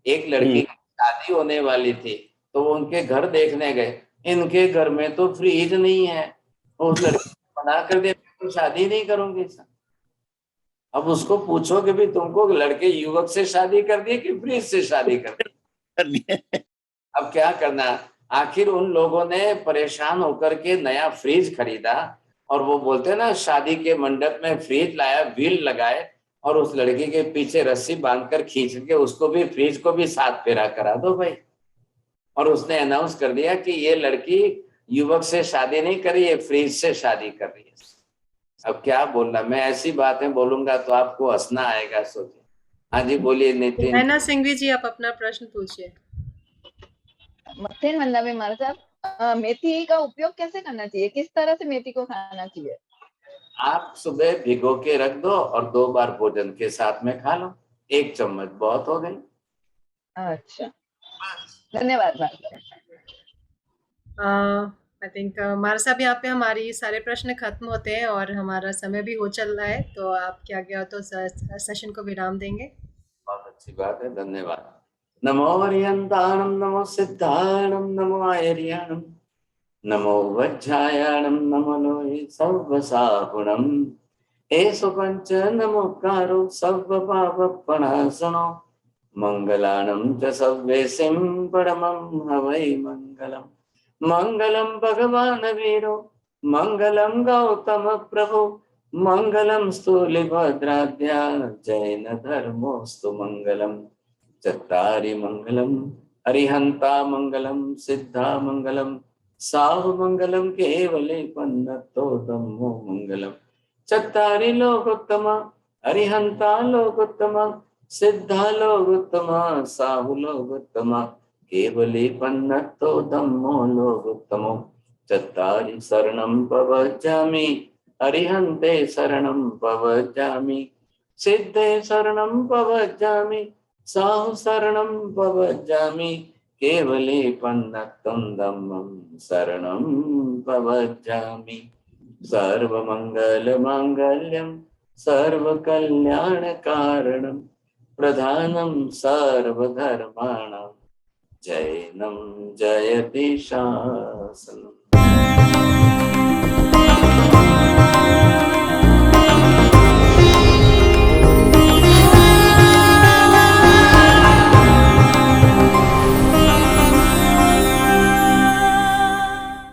एक लड़की की शादी होने वाली थी, तो वो उनके घर देखने गए। इनके घर में तो फ्रिज नहीं है। उस लड़की को मना कर दिया, तो शादी नहीं करूंगी साहब। अब उसको पूछो कि भाई तुमको लड़के युवक से शादी कर दी कि फ्रिज से शादी कर दी? करनी है। अब क्या करना? आखिर उन लोगों ने परेशान होकर के नया फ्रिज खरीदा, और वो बोलते हैं ना, शादी के मंडप में फ्रिज लाया, व्हील लगाए, और उस लड़की के पीछे रस्सी बांधकर खींच के उसको भी, फ्रिज को भी 7 फेरा करा दो भाई। और उसने अनाउंस कर दिया कि ये लड़की युवक से शादी नहीं कर रही है, फ्रिज से शादी कर रही है। अब क्या बोलना, मैं ऐसी बातें बोलूंगा तो आपको हंसना आएगा, सोचिए। हाँ जी, बोलिए नितिन। नैना सिंघवी जी, आप अपना प्रश्न पूछिए। मथेन वंदा में मारा साहब, मेथी का उपयोग कैसे करना चाहिए? किस तरह से मेथी को खाना चाहिए? आप सुबह भिगो के रख दो और 2 बार भोजन के साथ में खा लो, 1 चम्मच बहुत हो गई। अच्छा, धन्यवाद। आई थिंक मारा साहब, यहाँ पे हमारी सारे प्रश्न खत्म होते हैं और हमारा समय भी हो चल रहा है, तो आप क्या गया तो सेशन को विराम देंगे। बहुत अच्छी बात है, धन्यवाद। नमो हरियंताणम, नमो सिद्धाणम, नमो आयर्याणम, नमो वज्रायाणम, नमो लोहि सर्वसाहुणम। एषु पंच नमोकारो सर्व पापप्रणाशनो, मंगलानं च सर्वेसिं परमं हवै मंगलम्। मंगलम भगवान वीरो, मंगलम गौतम प्रभु, मंगलम स्थूलिभद्राद्या, जैन धर्मोस्तु मंगलम। चत्तारि मंगलम अरिहंता, मंगलम सिद्धा, मंगलम साहु, मंगलम केवले पन्नतो धम्मो मंगलम। चत्तारि लोकोत्तमा, अरिहंता लोकोत्तमा, सिद्धा लोकोत्तमा, साहु लोकोत्तमा, केवली पन्नतो धम्मो लोकोत्तमो। चत्तारि शरणं प्रव्रजामि, अरिहन्ते शरणं प्रव्रजामि, सिद्धे शरणं प्रव्रजामि, साहु शरणं प्रव्रजामि केवले पन्नतं धम्मं शरणं प्रव्रजामि सर्वमङ्गलमाङ्गल्यं सर्वकल्याणकारणं प्रधानं सर्वधर्माणां जैनं जयति शासनम्।